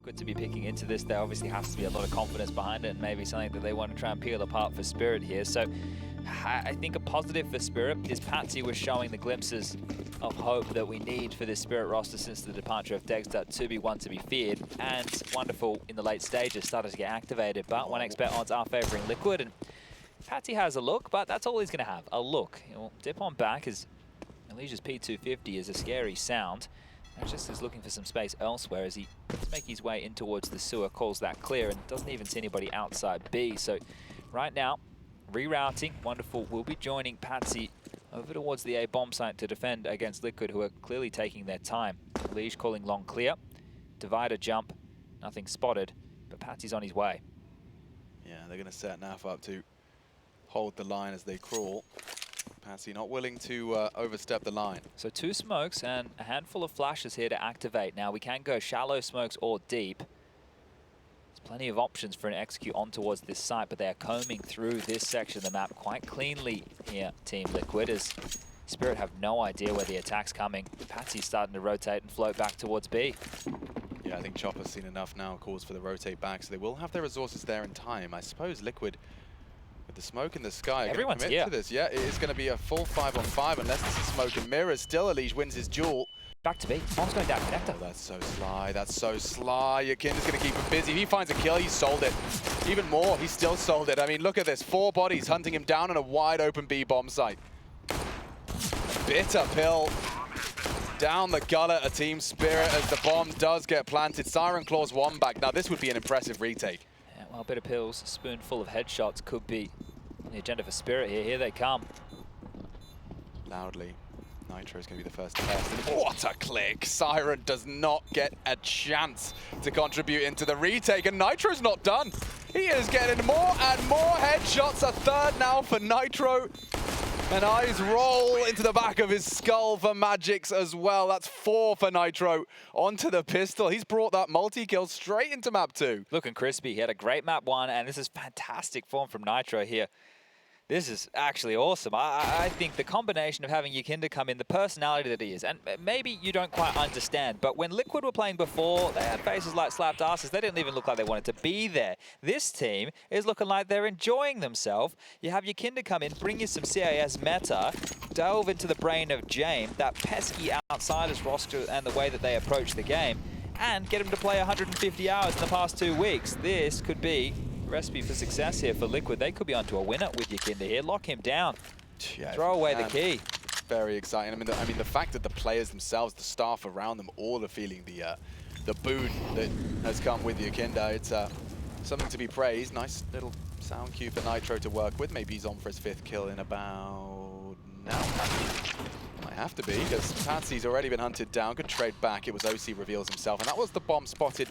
Liquid to be picking into this. There obviously has to be a lot of confidence behind it, and maybe something that they want to try and peel apart for Spirit here. So I think a positive for Spirit is Patsy was showing the glimpses of hope that we need for this Spirit roster since the departure of Dexter to be one to be feared, and wonderful in the late stages, started to get activated. But 1x bet odds are favoring Liquid, and Patsy has a look, but that's all he's going to have, a look. He'll dip on back as Alicia's P250 is a scary sound. Just is looking for some space elsewhere as he does make his way in towards the sewer, calls that clear, and doesn't even see anybody outside B. So right now, rerouting, Wonderful will be joining Patsy over towards the A bomb site to defend against Liquid, who are clearly taking their time. Lige calling long clear, divider jump, nothing spotted, but Patsy's on his way. Yeah, they're going to set Naf up to hold the line as they crawl. Patsy not willing to overstep the line. So 2 smokes and a handful of flashes here to activate. Now we can go shallow smokes or deep. There's plenty of options for an execute on towards this site, but they are combing through this section of the map quite cleanly here, Team Liquid, as Spirit have no idea where the attack's coming. Patsy's starting to rotate and float back towards B. Yeah, I think Chopper's seen enough now, calls for the rotate back, so they will have their resources there in time. I suppose Liquid, with the smoke in the sky, Everyone's commit here to this. Yeah, it is going to be a full 5-on-5 unless this is smoke and mirrors. Still, Elige wins his duel. Back to B. Bomb's going down connector. Oh, that's so sly. That's so sly. Yakinda's going to keep him busy. If he finds a kill, he's sold it. Even more, he's still sold it. I mean, look at this. 4 bodies hunting him down on a wide open B bomb site. Bitter pill down the gullet of Team Spirit as the bomb does get planted. Siren claws 1 back. Now, this would be an impressive retake. Yeah, well, Bitter Pills, spoonful of headshots could be on the agenda for Spirit here. Here they come. Loudly. Nitro's going to be the first to test. What a click! Siren does not get a chance to contribute into the retake, and Nitro's not done. He is getting more and more headshots. A third now for Nitro. And eyes roll into the back of his skull for Magix as well. That's 4 for Nitro onto the pistol. He's brought that multi-kill straight into map 2. Looking crispy. He had a great map 1, and this is fantastic form from Nitro here. This is actually awesome. I think the combination of having Yakinda come in, the personality that he is, and maybe you don't quite understand, but when Liquid were playing before, they had faces like slapped asses. They didn't even look like they wanted to be there. This team is looking like they're enjoying themselves. You have Yakinda come in, bring you some CIS meta, delve into the brain of James, that pesky outsiders roster and the way that they approach the game, and get him to play 150 hours in the past 2 weeks. This could be recipe for success here for Liquid. They could be onto a winner with Yakinda here. Lock him down. Yeah, throw away the key. Very exciting. I mean, the fact that the players themselves, the staff around them, all are feeling the boon that has come with Yakinda. It's something to be praised. Nice little sound cue for Nitro to work with. Maybe he's on for his 5th kill in about now. Might have to be, because Patsy's already been hunted down. Good trade back. It was OC reveals himself, and that was the bomb spotted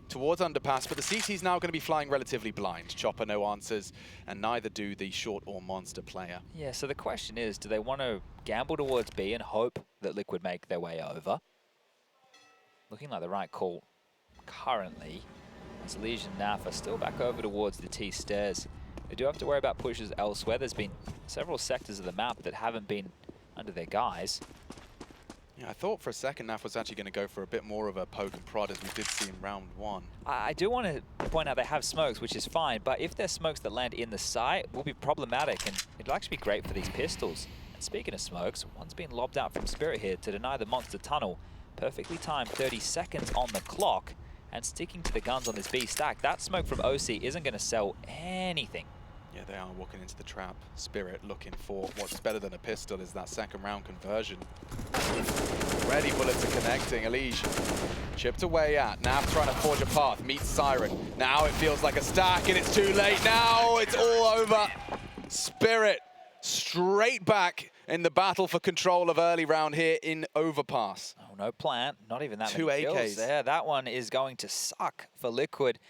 towards Underpass, but the CT's now going to be flying relatively blind. Chopper no answers, and neither do the short or monster player. Yeah, so the question is, do they want to gamble towards B and hope that Liquid make their way over? Looking like the right call currently, as Lige and Naf are still back over towards the T stairs. They do have to worry about pushes elsewhere. There's been several sectors of the map that haven't been under their guise. Yeah, I thought for a second Naf was actually going to go for a bit more of a poke and prod, as we did see in round 1. I do want to point out they have smokes, which is fine, but if there's smokes that land in the site, will be problematic, and it'll actually be great for these pistols. And speaking of smokes, one's been lobbed out from Spirit here to deny the monster tunnel. Perfectly timed 30 seconds on the clock, and sticking to the guns on this B stack. That smoke from OC isn't going to sell anything. Yeah, they are walking into the trap. Spirit looking for what's better than a pistol is that second round conversion. Ready, bullets are connecting. Elige chipped away at. Nav trying to forge a path, meets Siren. Now it feels like a stack, and it's too late. Now it's all over. Spirit straight back in the battle for control of early round here in Overpass. Oh, no plant. Not even that 2 many AKs kills there. That one is going to suck for Liquid.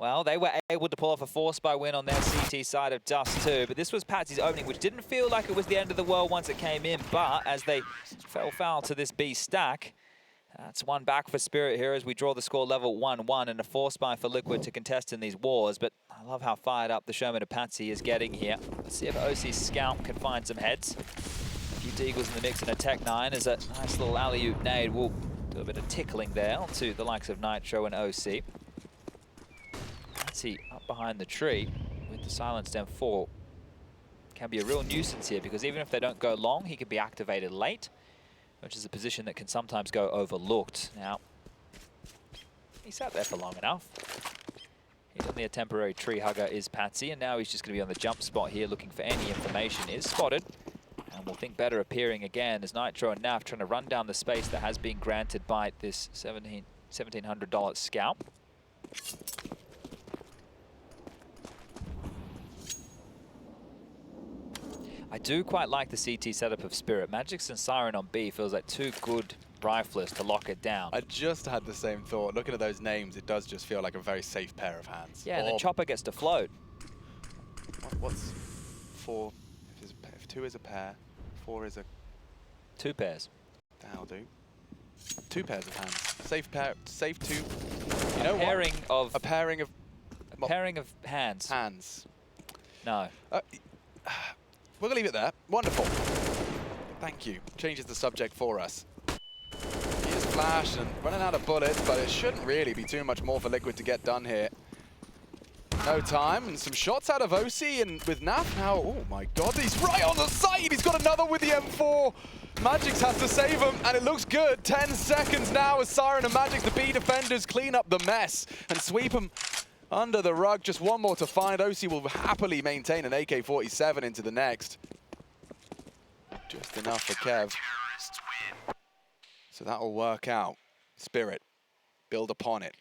Well, they were able to pull off a 4-spy win on their CT side of Dust 2, but this was Patsy's opening, which didn't feel like it was the end of the world once it came in, but as they fell foul to this B stack, that's 1 back for Spirit here as we draw the score level 1-1 and a 4-spy for Liquid to contest in these wars, but I love how fired up the showman of Patsy is getting here. Let's see if OC's Scout can find some heads. A few Deagles in the mix and a Tech 9 as a nice little alley-oop nade will Got a bit of tickling there onto the likes of Nitro and OC. Patsy up behind the tree with the silenced M4. Can be a real nuisance here because even if they don't go long, he can be activated late, which is a position that can sometimes go overlooked. Now, he sat there for long enough. He's only a temporary tree hugger is Patsy, and now he's just going to be on the jump spot here looking for any information. Is spotted, and we'll think better appearing again as Nitro and Naf trying to run down the space that has been granted by this $1,700 scalp. I do quite like the CT setup of Spirit. Magix and Siren on B feels like two good riflers to lock it down. I just had the same thought. Looking at those names, it does just feel like a very safe pair of hands. Yeah, and the Chopper gets to float. What's 4? If 2 is a pair, 4 is a... 2 pairs. That'll do. 2 pairs of hands. Safe pair, safe 2. You know A pairing of... A pairing of... A pairing of hands. Hands. No. We're going to leave it there. Wonderful. Thank you. Changes the subject for us. He is flashed and running out of bullets, but it shouldn't really be too much more for Liquid to get done here. No time, and some shots out of OC, and with Naf now, oh my god, he's right on the side! He's got another with the M4! Magix has to save him, and it looks good. 10 seconds now as Siren and Magix, the B defenders, clean up the mess and sweep him under the rug. Just one more to find. OC will happily maintain an AK-47 into the next. Just enough for Kev. So that'll work out. Spirit, build upon it.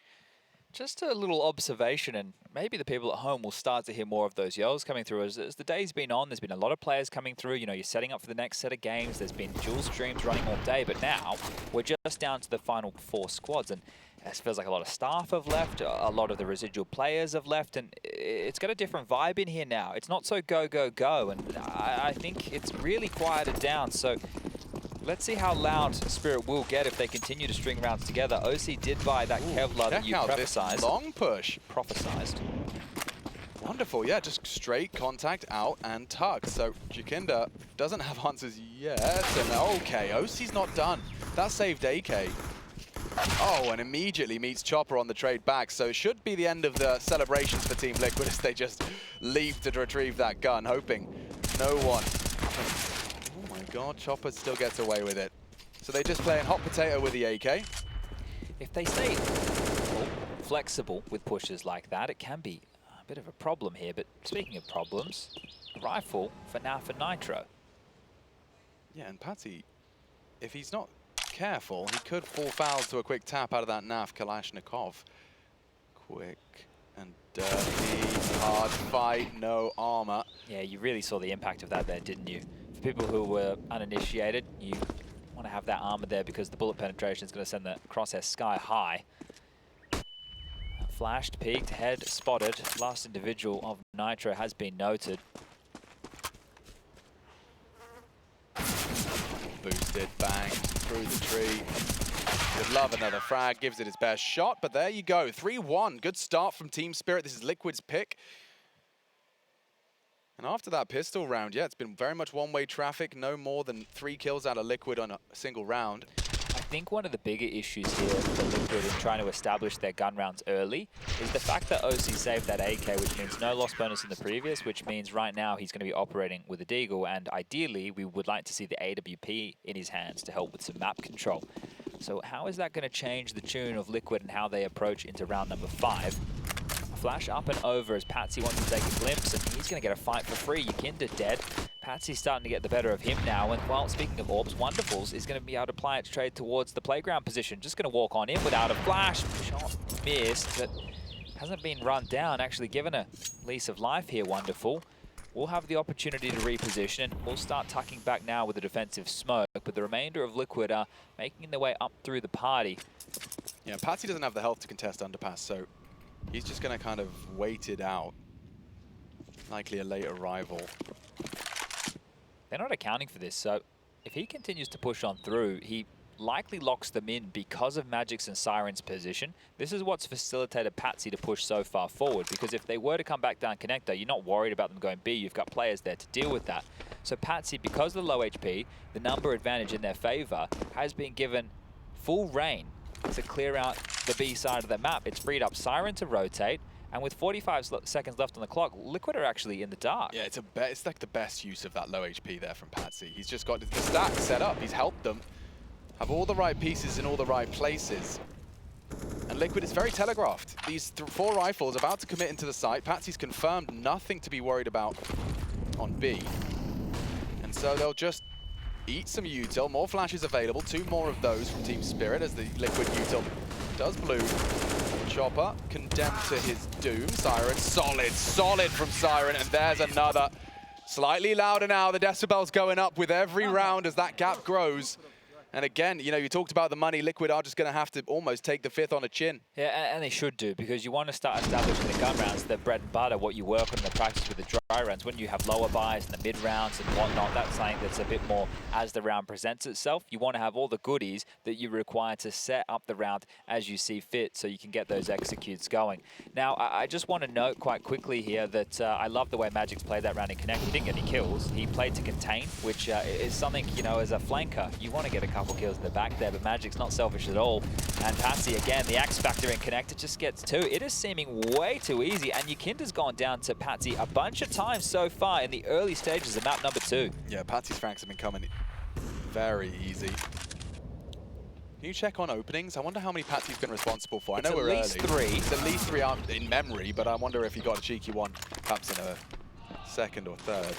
Just a little observation, and maybe the people at home will start to hear more of those yells coming through. As the day's been on, there's been a lot of players coming through. You know, you're setting up for the next set of games. There's been dual streams running all day, but now we're just down to the final 4 squads, and it feels like a lot of staff have left, a lot of the residual players have left, and it's got a different vibe in here now. It's not so go, go, go, and I think it's really quieted down. So let's see how loud Spirit will get if they continue to string rounds together. OC did buy that Kevlar that you prophesized. Long push. Prophesized. Wonderful, yeah, just straight contact out and tug. So Jacinda doesn't have answers yet, and okay, OC's not done. That saved AK. Oh, and immediately meets Chopper on the trade back, so it should be the end of the celebrations for Team Liquid as they just leap to retrieve that gun, hoping no one. Oh my god, Chopper still gets away with it. So they just playing hot potato with the AK. If they stay flexible with pushes like that, it can be a bit of a problem here. But speaking of problems, a rifle for Naf and Nitro. Yeah, and Patsy, if he's not careful, he could fall foul to a quick tap out of that Naf Kalashnikov. Quick and dirty, hard fight, no armor. Yeah, you really saw the impact of that there, didn't you? For people who were uninitiated, you want to have that armor there because the bullet penetration is going to send the crosshair sky high. Flashed, peeked, head spotted. Last individual of Nitro has been noted. Boosted, bang, through the tree. Would love another frag, gives it his best shot, but there you go, 3-1. Good start from Team Spirit. This is Liquid's pick. And after that pistol round, yeah, it's been very much one-way traffic. No more than 3 kills out of Liquid on a single round. I think one of the bigger issues here for Liquid in trying to establish their gun rounds early is the fact that OC saved that AK, which means no loss bonus in the previous, which means right now he's going to be operating with a Deagle, and ideally we would like to see the AWP in his hands to help with some map control. So how is that going to change the tune of Liquid and how they approach into round number 5? Flash up and over as Patsy wants to take a glimpse, and he's going to get a fight for free. Yukinda dead. Patsy's starting to get the better of him now, and well, speaking of orbs, Wonderfuls is going to be able to apply its trade towards the playground position. Just going to walk on in without a flash. Shot missed, but hasn't been run down. Actually given a lease of life here, Wonderful. We'll have the opportunity to reposition, and we'll start tucking back now with a defensive smoke, but the remainder of Liquid are making their way up through the party. Yeah, Patsy doesn't have the health to contest Underpass, so he's just going to kind of wait it out. Likely a late arrival. They're not accounting for this, so if he continues to push on through, he likely locks them in because of Magix and Siren's position. This is what's facilitated Patsy to push so far forward, because if they were to come back down connector, you're not worried about them going B. You've got players there to deal with that. So Patsy, because of the low HP, the number advantage in their favor has been given full rain to clear out the B side of the map. It's freed up Siren to rotate, and with 45 seconds left on the clock, Liquid are actually in the dark. Yeah, it's like the best use of that low HP there from Patsy. He's just got the stack set up. He's helped them have all the right pieces in all the right places. And Liquid is very telegraphed. These 4 rifles about to commit into the site. Patsy's confirmed nothing to be worried about on B. And so they'll just eat some util. More flashes available. 2 more of those from Team Spirit as the Liquid util does bloom. Chopper condemned to his doom. Siren, solid from Siren. And there's another. Slightly louder now. The decibels going up with every round as that gap grows. And again, you know, you talked about the money. Liquid are just going to have to almost take the 5th on the chin. Yeah, and they should do, because you want to start establishing the gun rounds, the bread and butter, what you work on in the practice with the dry rounds. When you have lower buys and the mid rounds and whatnot, that's something that's a bit more as the round presents itself. You want to have all the goodies that you require to set up the round as you see fit, so you can get those executes going. Now, I just want to note quite quickly here that I love the way Magic's played that round in Connect. He didn't get any kills. He played to contain, which is something, you know, as a flanker, you want to get a couple kills in the back there, but Magic's not selfish at all. And Patsy, again, the X factor in Connect, it just gets 2. It is seeming way too easy, and Yukinda's gone down to Patsy a bunch of times so far in the early stages of map number 2. Yeah, Patsy's franks have been coming very easy. Can you check on openings? I wonder how many Patsy's been responsible for. I know we're early. It's at least 3. It's at least 3 out in memory, but I wonder if he got a cheeky one, perhaps in a 2nd or 3rd.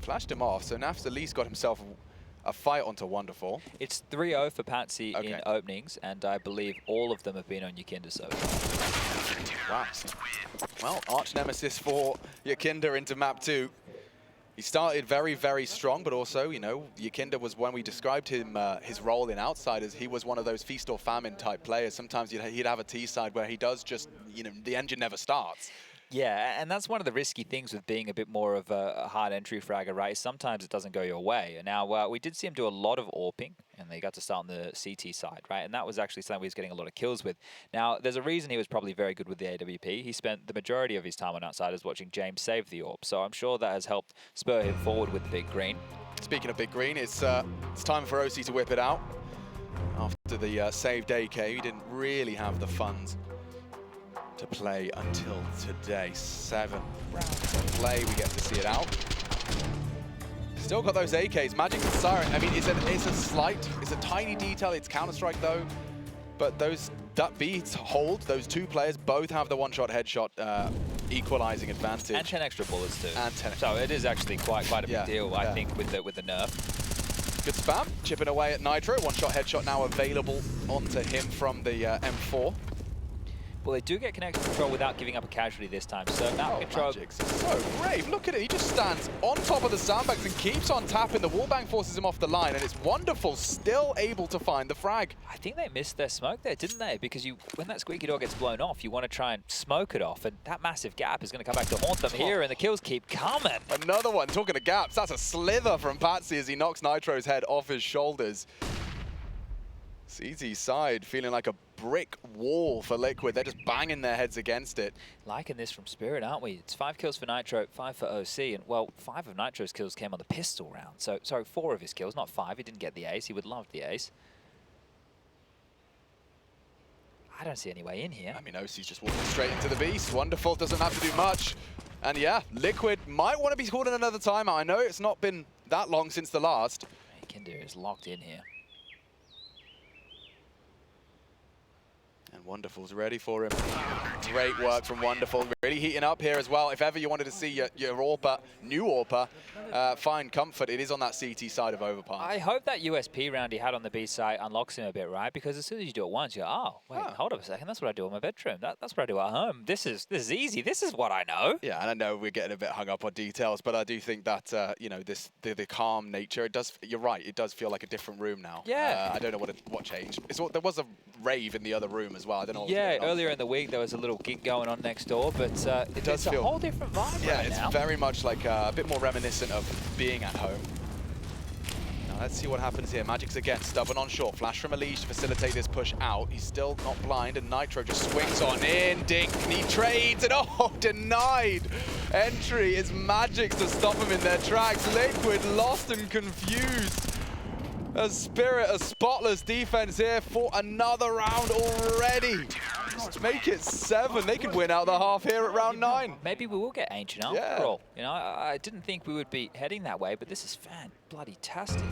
Flashed him off, so Naf's at least got himself a fight onto Wonderful. It's 3-0 for Patsy in openings, and I believe all of them have been on Yukinda so far. Wow. Well, arch nemesis for Yukinda into map 2. He started very, very strong, but also, you know, Yukinda was, when we described him, his role in Outsiders, he was one of those feast or famine type players. Sometimes he'd have a T side where he does just, you know, the engine never starts. Yeah, and that's one of the risky things with being a bit more of a hard entry fragger, right? Sometimes it doesn't go your way. Now, we did see him do a lot of AWPing, and they got to start on the CT side, right? And that was actually something he was getting a lot of kills with. Now, there's a reason he was probably very good with the AWP. He spent the majority of his time on Outsiders watching James save the AWP, so I'm sure that has helped spur him forward with the big green. Speaking of big green, it's time for OC to whip it out. After the saved AK, he didn't really have the funds to play until today. 7 rounds to play, we get to see it out. Still got those AKs. Magic and Siren, I mean, it's a tiny detail. It's Counter-Strike though, but that beats hold. Those 2 players both have the one-shot headshot equalizing advantage. And 10 extra bullets too. And 10. So it is actually quite a big deal, I think, with the nerf. Good spam, chipping away at Nitro. One-shot headshot now available onto him from the M4. Well, they do get connection control without giving up a casualty this time. So map control. Magic's so brave. Look at it. He just stands on top of the sandbags and keeps on tapping. The wallbang forces him off the line, and it's Wonderful still able to find the frag. I think they missed their smoke there, didn't they? Because when that squeaky door gets blown off, you want to try and smoke it off, and that massive gap is going to come back to haunt them here, and the kills keep coming. Another one. Talking of gaps, that's a slither from Patsy as he knocks Nitro's head off his shoulders. CZ side feeling like a brick wall for Liquid. They're just banging their heads against it. Liking this from Spirit, aren't we? It's 5 kills for Nitro, 5 for OC, and well, 5 of Nitro's kills came on the pistol round. So, sorry, 4 of his kills, not 5. He didn't get the ace. He would love the ace. I don't see any way in here. I mean, OC's just walking straight into the beast. Wonderful doesn't have to do much. And yeah, Liquid might want to be called in another timeout. I know it's not been that long since the last. Kinder is locked in here. And Wonderful's ready for him. Great work from Wonderful. Really heating up here as well. If ever you wanted to see your AWPer, new AWPer, find comfort, it is on that CT side of Overpass. I hope that USP round he had on the B side unlocks him a bit, right? Because as soon as you do it once, you're, oh, wait, hold up a second. That's what I do in my bedroom. That's what I do at home. This is easy. This is what I know. Yeah, and I know we're getting a bit hung up on details, but I do think that, you know, the calm nature, it does, you're right, it does feel like a different room now. Yeah. I don't know what changed. There was a rave in the other room as well. I don't know what was yeah, going on. Earlier in the week there was a little gig going on next door, but it's a whole different vibe yeah, right it's now. very much like a bit more reminiscent of being at home. Now let's see what happens here. Magic's again stubborn on short. Flash from Elise to facilitate this push out. He's still not blind, and Nitro just swings on in. Dink, he trades, and oh, denied. Entry is Magic's to stop him in their tracks. Liquid lost and confused. A Spirit, a spotless defense here for another round already. Make it 7. They could win out the half here at round 9. Maybe we will get Ancient after all. You know, I didn't think we would be heading that way, but this is fan-bloody-tastic.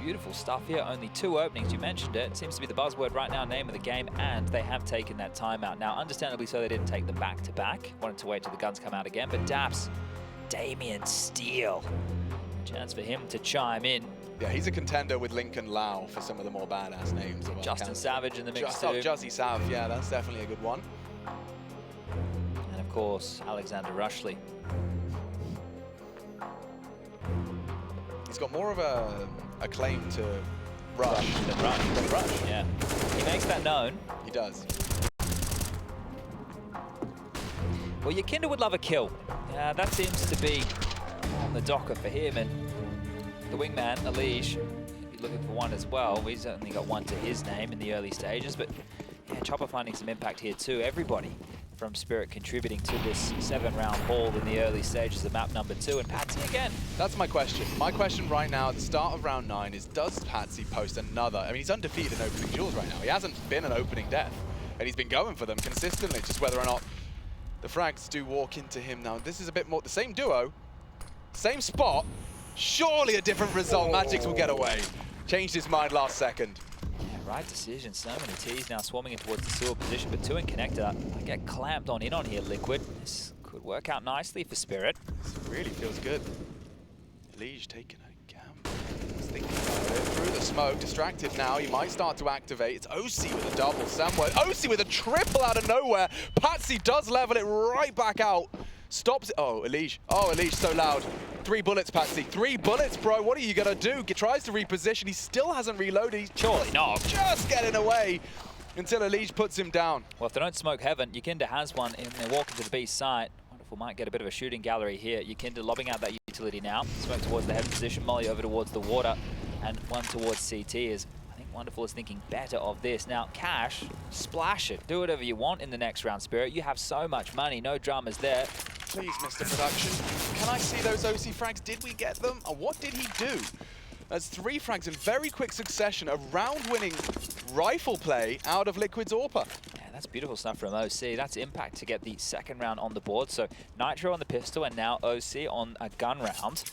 Beautiful stuff here. Only 2 openings. You mentioned it. Seems to be the buzzword right now, name of the game, and they have taken that timeout. Now, understandably so, they didn't take them back-to-back. Wanted to wait till the guns come out again, but Daps, Damian Steele. Chance for him to chime in. Yeah, he's a contender with Lincoln Lau for some of the more badass names. Justin Savage in the mix too. Juzzy Sav, yeah, that's definitely a good one. And of course, Alexander Rushley. He's got more of a claim to rush than Rush. Yeah, he makes that known. He does. Well, Yakinda would love a kill. That seems to be on the docker for him, and the wingman, Elige, be looking for one as well. He's only got one to his name in the early stages, but yeah, Chopper finding some impact here too. Everybody from Spirit contributing to this 7-round haul in the early stages of map number 2, and Patsy again. That's my question. My question right now at the start of round 9 is, does Patsy post another? I mean, he's undefeated in opening duels right now. He hasn't been an opening death, and he's been going for them consistently, just whether or not the frags do walk into him now. This is a bit more the same duo, same spot. Surely a different result. Magix will get away. Changed his mind last second. Yeah, right decision. So many T's now swarming in towards the sewer position, but 2 in connector. I get clamped in on here, Liquid. This could work out nicely for Spirit. This really feels good. Elige taking a gamble. He's thinking about it. Through the smoke, distracted now. He might start to activate. It's OC with a double somewhere. OC with a triple out of nowhere. Patsy does level it right back out. Stops it. Oh, Elige. Oh, Elige, so loud. 3 bullets, Patsy. 3 bullets, bro. What are you going to do? Tries to reposition. He still hasn't reloaded. He's surely not. Just getting away until Elige puts him down. Well, if they don't smoke heaven, Yakinda has one and they're walking to the B site. Wonderful might get a bit of a shooting gallery here. Yakinda lobbing out that utility now. Smoke towards the heaven position. Molly over towards the water. And one towards CT is, I think Wonderful is thinking better of this. Now, Cash, splash it. Do whatever you want in the next round, Spirit. You have so much money. No dramas there. Please, Mr. Production. Can I see those OC frags? Did we get them? And what did he do? That's 3 frags in very quick succession. A round-winning rifle play out of Liquid's Orpa. Yeah, that's beautiful stuff from OC. That's impact to get the 2nd round on the board. So Nitro on the pistol and now OC on a gun round.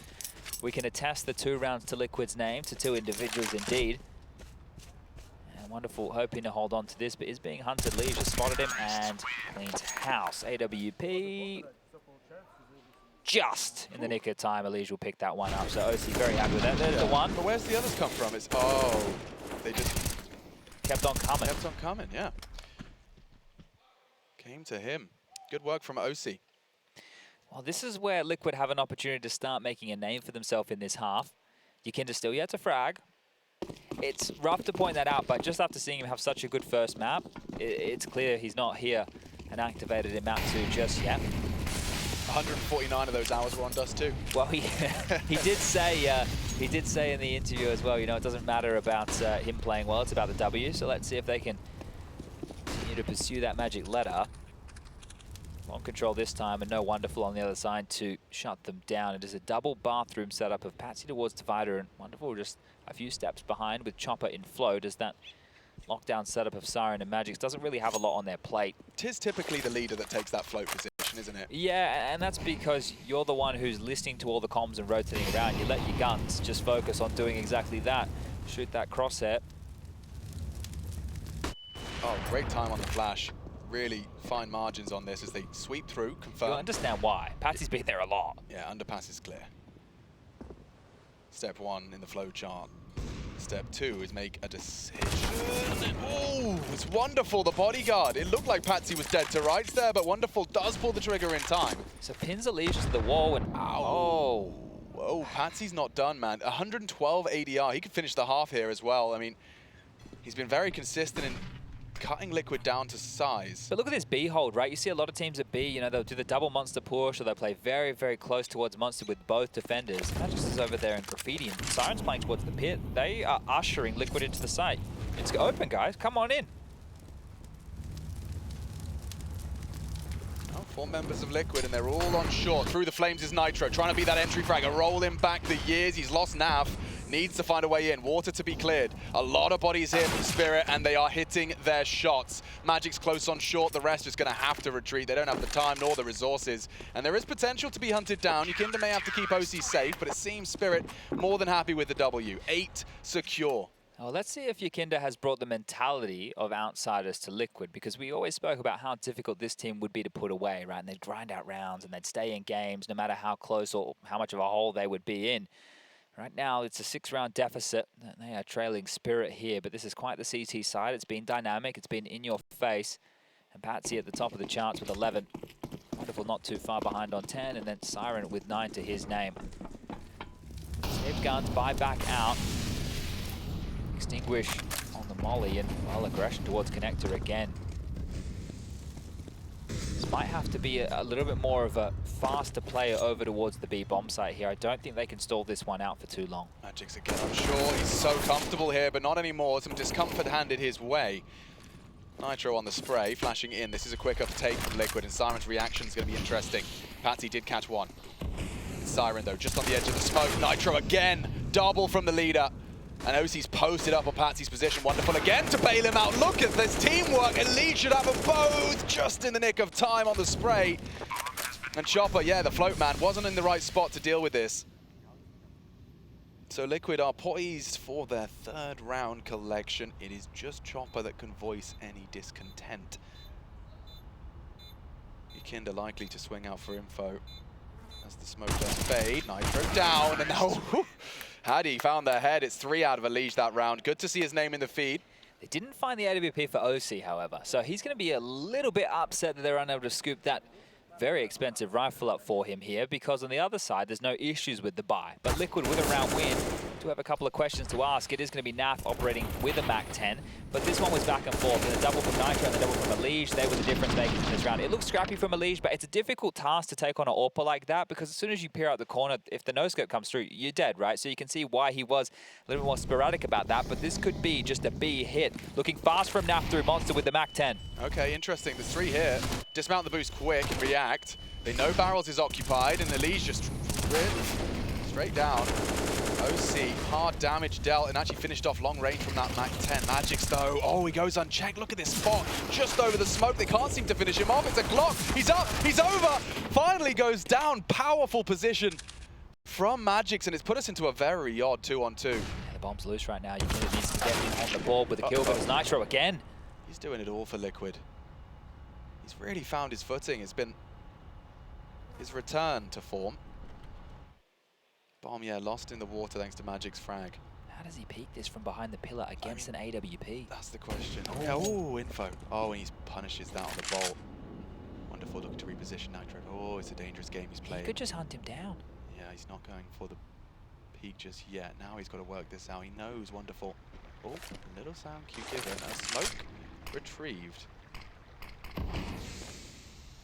We can attest the 2 rounds to Liquid's name, to 2 individuals indeed. And Wonderful hoping to hold on to this, but is being hunted. Lee just spotted him and cleans house. AWP just in the nick of time. Elige will pick that one up. So OC very happy with that. There's the one. But where's the others come from? It's, oh, they just kept on coming. Kept on coming, yeah. Came to him. Good work from OC. Well, this is where Liquid have an opportunity to start making a name for themselves in this half. Yakinda still yet to frag. It's rough to point that out, but just after seeing him have such a good first map, it's clear he's not here and activated in map 2 just yet. 149 of those hours were on Dust 2. Well, he did say in the interview as well, you know, it doesn't matter about him playing well, it's about the W. So let's see if they can continue to pursue that magic letter. On control this time, and no Wonderful on the other side to shut them down. It is a double bathroom setup of Patsy towards Divider, and Wonderful just a few steps behind with Chopper in flow. Does that lockdown setup of Siren and Magix doesn't really have a lot on their plate. Tis typically the leader that takes that float position, isn't it? Yeah, and that's because you're the one who's listening to all the comms and rotating around. You let your guns just focus on doing exactly that. Shoot that crosshair. Oh, great time on the flash. Really fine margins on this as they sweep through, confirm. You'll understand why. Patsy's been there a lot. Yeah, underpass is clear. Step 1 in the flow chart. Step 2 is make a decision. Oh, it's Wonderful, the bodyguard. It looked like Patsy was dead to rights there, but Wonderful does pull the trigger in time. So pins Elige to the wall and oh. Whoa, Patsy's not done, man. 112 ADR. He could finish the half here as well. I mean, he's been very consistent in cutting Liquid down to size. But look at this B hold, right? You see a lot of teams at B, you know, they'll do the double Monster push or they'll play very, very close towards Monster with both defenders. Magix is over there in Graffiti and Siren's playing towards the pit. They are ushering Liquid into the site. It's open, guys. Come on in. Oh, 4 members of Liquid and they're all on short. Through the flames is Nitro, trying to be that entry frag. A roll him back the years. He's lost Nav. needs to find a way in. Water to be cleared. A lot of bodies here from Spirit, and they are hitting their shots. Magic's close on short. The rest is going to have to retreat. They don't have the time nor the resources. And there is potential to be hunted down. Yukinda may have to keep OC safe, but it seems Spirit more than happy with the W. 8 secure. Well, let's see if Yukinda has brought the mentality of outsiders to Liquid, because we always spoke about how difficult this team would be to put away, right? And they'd grind out rounds and they'd stay in games no matter how close or how much of a hole they would be in. Right now, it's a 6-round deficit. They are trailing Spirit here, but this is quite the CT side. It's been dynamic. It's been in your face. And Patsy at the top of the charts with 11. Wonderful, not too far behind on 10, and then Siren with 9 to his name. Save guns, buy back out. Extinguish on the molly, and well, aggression towards connector again. This might have to be a little bit more of a faster player over towards the B bomb site here. I don't think they can stall this one out for too long. Magic's again unsure. He's so comfortable here, but not anymore. Some discomfort handed his way. Nitro on the spray, flashing in. This is a quick uptake from Liquid, and Siren's reaction is going to be interesting. Patsy did catch one. Siren, though, just on the edge of the smoke. Nitro again, double from the leader. And OC's posted up on Patsy's position. Wonderful again to bail him out. Look at this teamwork. Elite should have them both just in the nick of time on the spray. And Chopper, yeah, the float man wasn't in the right spot to deal with this. So Liquid are poised for their 3rd round collection. It is just Chopper that can voice any discontent. Yukinda likely to swing out for info as the smoke does fade. Nitro down, and now Hadi found their head. It's 3 out of Elite that round. Good to see his name in the feed. They didn't find the AWP for OC, however, so he's going to be a little bit upset that they're unable to scoop that very expensive rifle up for him here, because on the other side, there's no issues with the buy. But Liquid with a round win do have a couple of questions to ask. It is going to be NAF operating with a MAC-10, but this one was back and forth. And the double from Nitro and the double from Elige, they were the difference makers in this round. It looks scrappy from Elige, but it's a difficult task to take on an AWPer like that, because as soon as you peer out the corner, if the no-scope comes through, you're dead, right? So you can see why he was a little more sporadic about that, but this could be just a B hit. Looking fast from NAF through Monster with the MAC-10. Okay, interesting. There's 3 here. Dismount the boost quick and react. They know Barrels is occupied, and Elige just straight down. OC, hard damage dealt, and actually finished off long range from that MAC-10. Magic's though, oh, he goes unchecked. Look at this spot, just over the smoke. They can't seem to finish him off. It's a Glock. He's up, he's over. Finally goes down. Powerful position from Magic's, and it's put us into a very odd 2-on-2. Yeah, the bomb's loose right now. Yukinda needs to get in on the ball with the kill, but it's Nitro again. He's doing it all for Liquid. He's really found his footing. It's been his return to form. Bomb, yeah, lost in the water thanks to Magic's frag. How does he peek this from behind the pillar against an AWP? That's the question. Oh, yeah, oh, info. Oh, and he punishes that on the bolt. Wonderful, looking to reposition Nitro. Oh, it's a dangerous game he's playing. He could just hunt him down. Yeah, he's not going for the peak just yet. Now he's got to work this out. He knows. Wonderful. Oh, a little sound cue given. A smoke retrieved.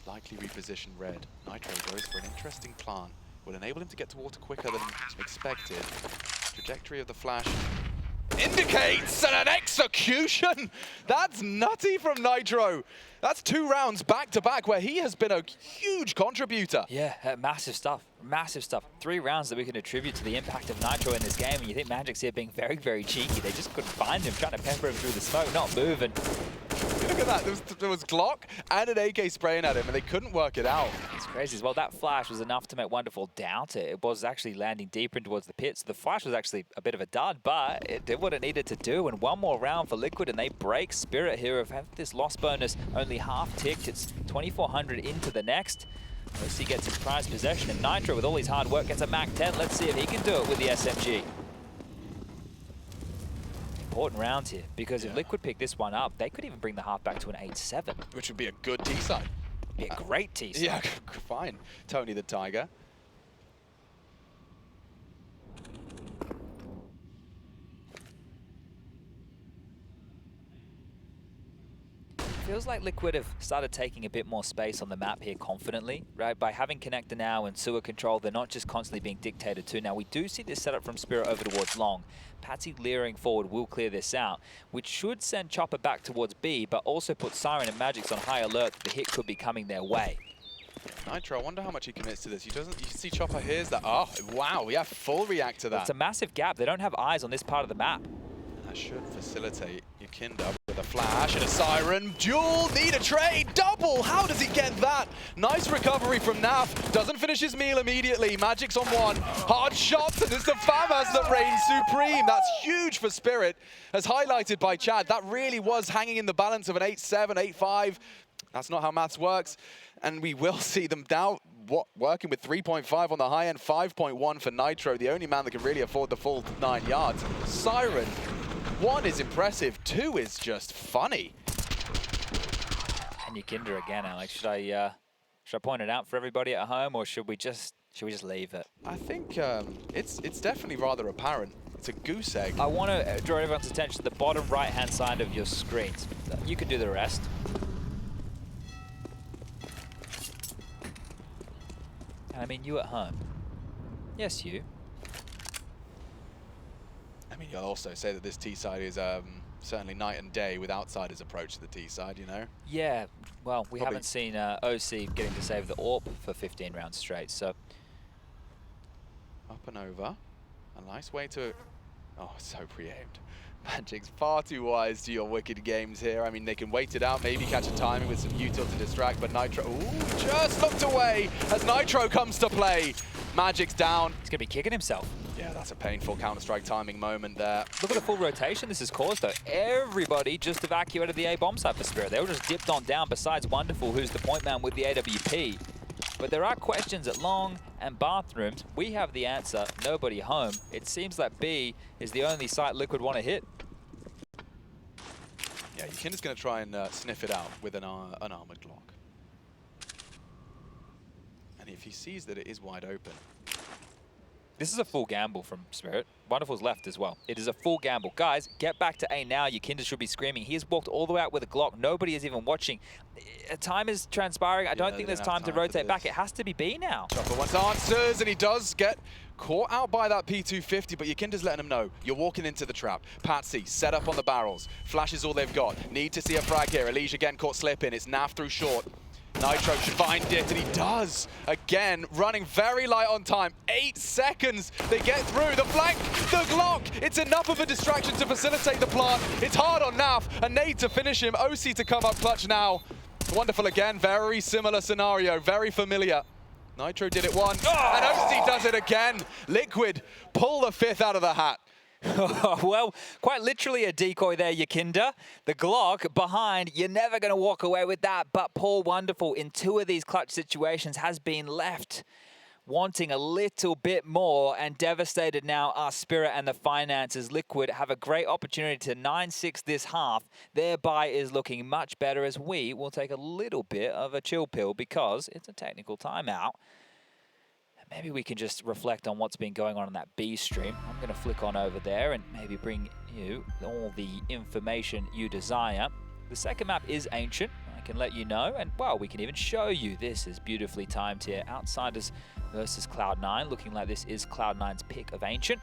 Likely reposition red. Nitro goes for an interesting plant. Will enable him to get to water quicker than expected. Trajectory of the flash indicates an execution! That's nutty from Nitro. That's 2 rounds back-to-back where he has been a huge contributor. Yeah, massive stuff. Massive stuff. 3 rounds that we can attribute to the impact of Nitro in this game, and you think Magic's here being very, very cheeky. They just couldn't find him, trying to pepper him through the smoke, not moving. Look at that. There was Glock and an AK spraying at him, and they couldn't work it out. It's crazy. Well, that flash was enough to make Wonderful doubt it. It was actually landing deeper in towards the pit, so the flash was actually a bit of a dud, but it did what it needed to do. And 1 more round for Liquid, and they break Spirit here of this loss bonus only half ticked. It's 2,400 into the next. OC gets his prized possession, and Nitro, with all his hard work, gets a MAC-10. Let's see if he can do it with the SMG. Important round here, because if Liquid pick this one up, they could even bring the half back to an 8-7. Which would be a good T-side. Be a great T-side. Yeah, fine. Tony the Tiger. Feels like Liquid have started taking a bit more space on the map here confidently, right? By having Connector now and sewer control, they're not just constantly being dictated to. Now, we do see this setup from Spirit over towards Long. Patsy leering forward will clear this out, which should send Chopper back towards B, but also put Siren and Magic's on high alert that the hit could be coming their way. Nitro, I wonder how much he commits to this. He doesn't. You can see Chopper hears that. Oh, wow. We have full react to that. It's a massive gap. They don't have eyes on this part of the map. That should facilitate Yukinda with a flash and a siren. Duel, need a trade, double. How does he get that? Nice recovery from Naf. Doesn't finish his meal immediately. Magic's on one. Hard shots, and it's the FAMAS that reigns supreme. That's huge for Spirit. As highlighted by Chad, that really was hanging in the balance of an 8-7, 8-5. That's not how maths works. And we will see them now working with 3.5 on the high end, 5.1 for Nitro, the only man that can really afford the full 9 yards. Siren. 1 is impressive, 2 is just funny. And Yukinda again, Alex. Should I point it out for everybody at home, or should we just leave it? I think it's definitely rather apparent. It's a goose egg. I want to draw everyone's attention to the bottom right-hand side of your screens. You can do the rest. And I mean you at home. Yes, you. I mean, you'll also say that this T-side is certainly night and day with outsiders' approach to the T-side, you know? Yeah, well, we haven't seen OC getting to save the AWP for 15 rounds straight, so. Up and over. A nice way to... Oh, so pre-aimed. Magic's far too wise to your wicked games here. I mean, they can wait it out, maybe catch a timing with some util to distract, but Nitro, ooh, just looked away as Nitro comes to play. Magic's down. He's gonna be kicking himself. Yeah, that's a painful Counter-Strike timing moment there. Look at the full rotation this has caused, though. Everybody just evacuated the A-bomb site for Spirit. They all just dipped on down, besides Wonderful, who's the point man with the AWP. But there are questions at long and bathrooms. We have the answer, nobody home. It seems that B is the only site Liquid want to hit. Yeah, Yukinda's going to try and sniff it out with an armored Glock. And if he sees that it is wide open... This is a full gamble from Spirit. Wonderful's left as well. It is a full gamble. Guys, get back to A now. Yukinda should be screaming. He has walked all the way out with a Glock. Nobody is even watching. Time is transpiring. I don't think there's time to rotate back. It has to be B now. Chopper wants answers, and he does get caught out by that P250, but Yukinda's letting him know. You're walking into the trap. Patsy, set up on the barrels. Flash is all they've got. Need to see a frag here. Elige again caught slipping. It's Naf through short. Nitro should find it, and he does. Again, running very light on time. 8 seconds, they get through. The flank, the Glock. It's enough of a distraction to facilitate the plant. It's hard on Naf. A nade to finish him. OC to come up clutch now. Wonderful again, very similar scenario, very familiar. Nitro did it once, and OC does it again. Liquid pull the 5th out of the hat. Well, quite literally a decoy there, Yukinda. The Glock behind, you're never going to walk away with that, but poor Wonderful in 2 of these clutch situations has been left wanting a little bit more, and devastated now are Spirit and the finances. Liquid have a great opportunity to 9-6 this half. Their buy is looking much better as we will take a little bit of a chill pill because it's a technical timeout. Maybe we can just reflect on what's been going on in that B stream. I'm going to flick on over there and maybe bring you all the information you desire. The second map is Ancient. I can let you know, and well, we can even show you. This is beautifully timed here. Outsiders versus Cloud9. Looking like this is Cloud9's pick of Ancient.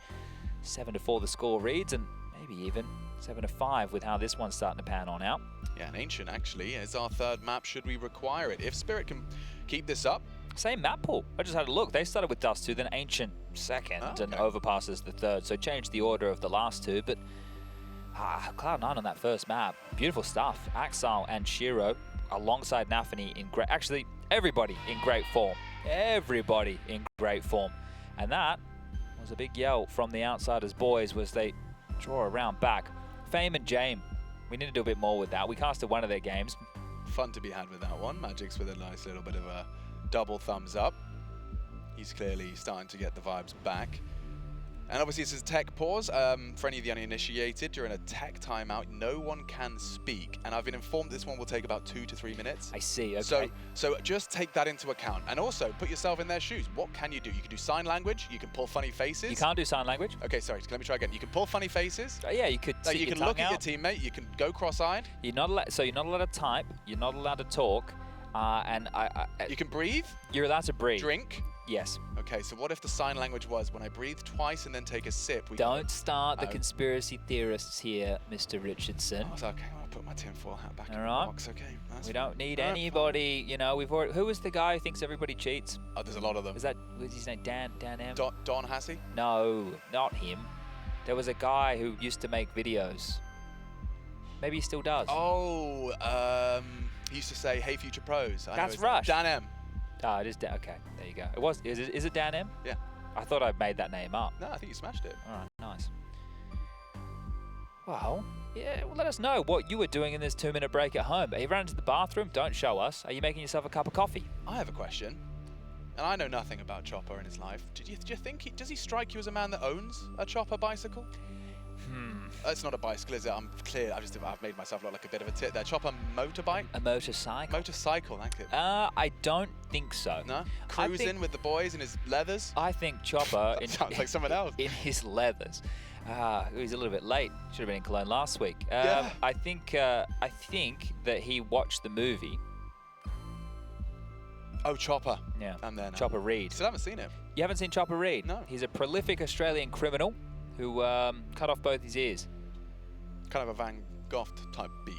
7-4 the score reads, and maybe even 7-5 with how this one's starting to pan on out. Yeah, and Ancient actually is our 3rd map should we require it. If Spirit can keep this up. Same map pool. I just had a look. They started with Dust 2, then Ancient 2nd, and Overpass is the 3rd. So changed the order of the last 2, but Cloud9 on that first map. Beautiful stuff. Axile and Shiro alongside Nafany in great... Actually, everybody in great form. Everybody in great form. And that was a big yell from the Outsiders boys as they draw a round back. Fame and Jame. We need to do a bit more with that. We casted one of their games. Fun to be had with that one. Magic's with a nice little bit of a double thumbs up. He's clearly starting to get the vibes back. And obviously this is tech pause. For any of the uninitiated, during a tech timeout, no one can speak. And I've been informed this one will take about 2 to 3 minutes. I see, okay. So just take that into account. And also, put yourself in their shoes. What can you do? You can do sign language. You can pull funny faces. You can't do sign language. Okay, sorry. Let me try again. You can pull funny faces. Yeah, you could you can look at your teammate. You can go cross-eyed. You're not allowed, so you're not allowed to type. You're not allowed to talk. And you can breathe. You're allowed to breathe. Drink. Yes. Okay, so what if the sign language was when I breathe twice and then take a sip? Don't start the conspiracy theorists here, Mr. Richardson. Oh, okay, I'll put my tinfoil hat back in the Alright. box. Okay. We don't need anybody, you know, we've already... Who was the guy who thinks everybody cheats? Oh, there's a lot of them. Is that... What's his name? Dan M? Don Hassey? No, not him. There was a guy who used to make videos. Maybe he still does. Oh, he used to say, "Hey, future pros." That's Rush. Dan M. Oh, it is Dan. Okay, there you go. It was. Is it Dan M? Yeah. I thought I made that name up. No, I think you smashed it. All right, nice. Well, yeah, well, let us know what you were doing in this 2-minute break at home. Are you running to the bathroom? Don't show us. Are you making yourself a cup of coffee? I have a question, and I know nothing about Chopper in his life. Do you think does he strike you as a man that owns a Chopper bicycle? It's not a bicycle, is it? I'm clear. I've made myself look like a bit of a tit there. Chopper motorbike? A motorcycle? Motorcycle, thank you. I don't think so. No? Cruising with the boys in his leathers? I think Chopper... Sounds like someone else. In his leathers. He's a little bit late. Should have been in Cologne last week. Yeah. I think that he watched the movie. Oh, Chopper. Yeah. And then Chopper Reed. Still haven't seen him. You haven't seen Chopper Reed? No. He's a prolific Australian criminal who cut off both his ears. Kind of a Van Gogh type beat.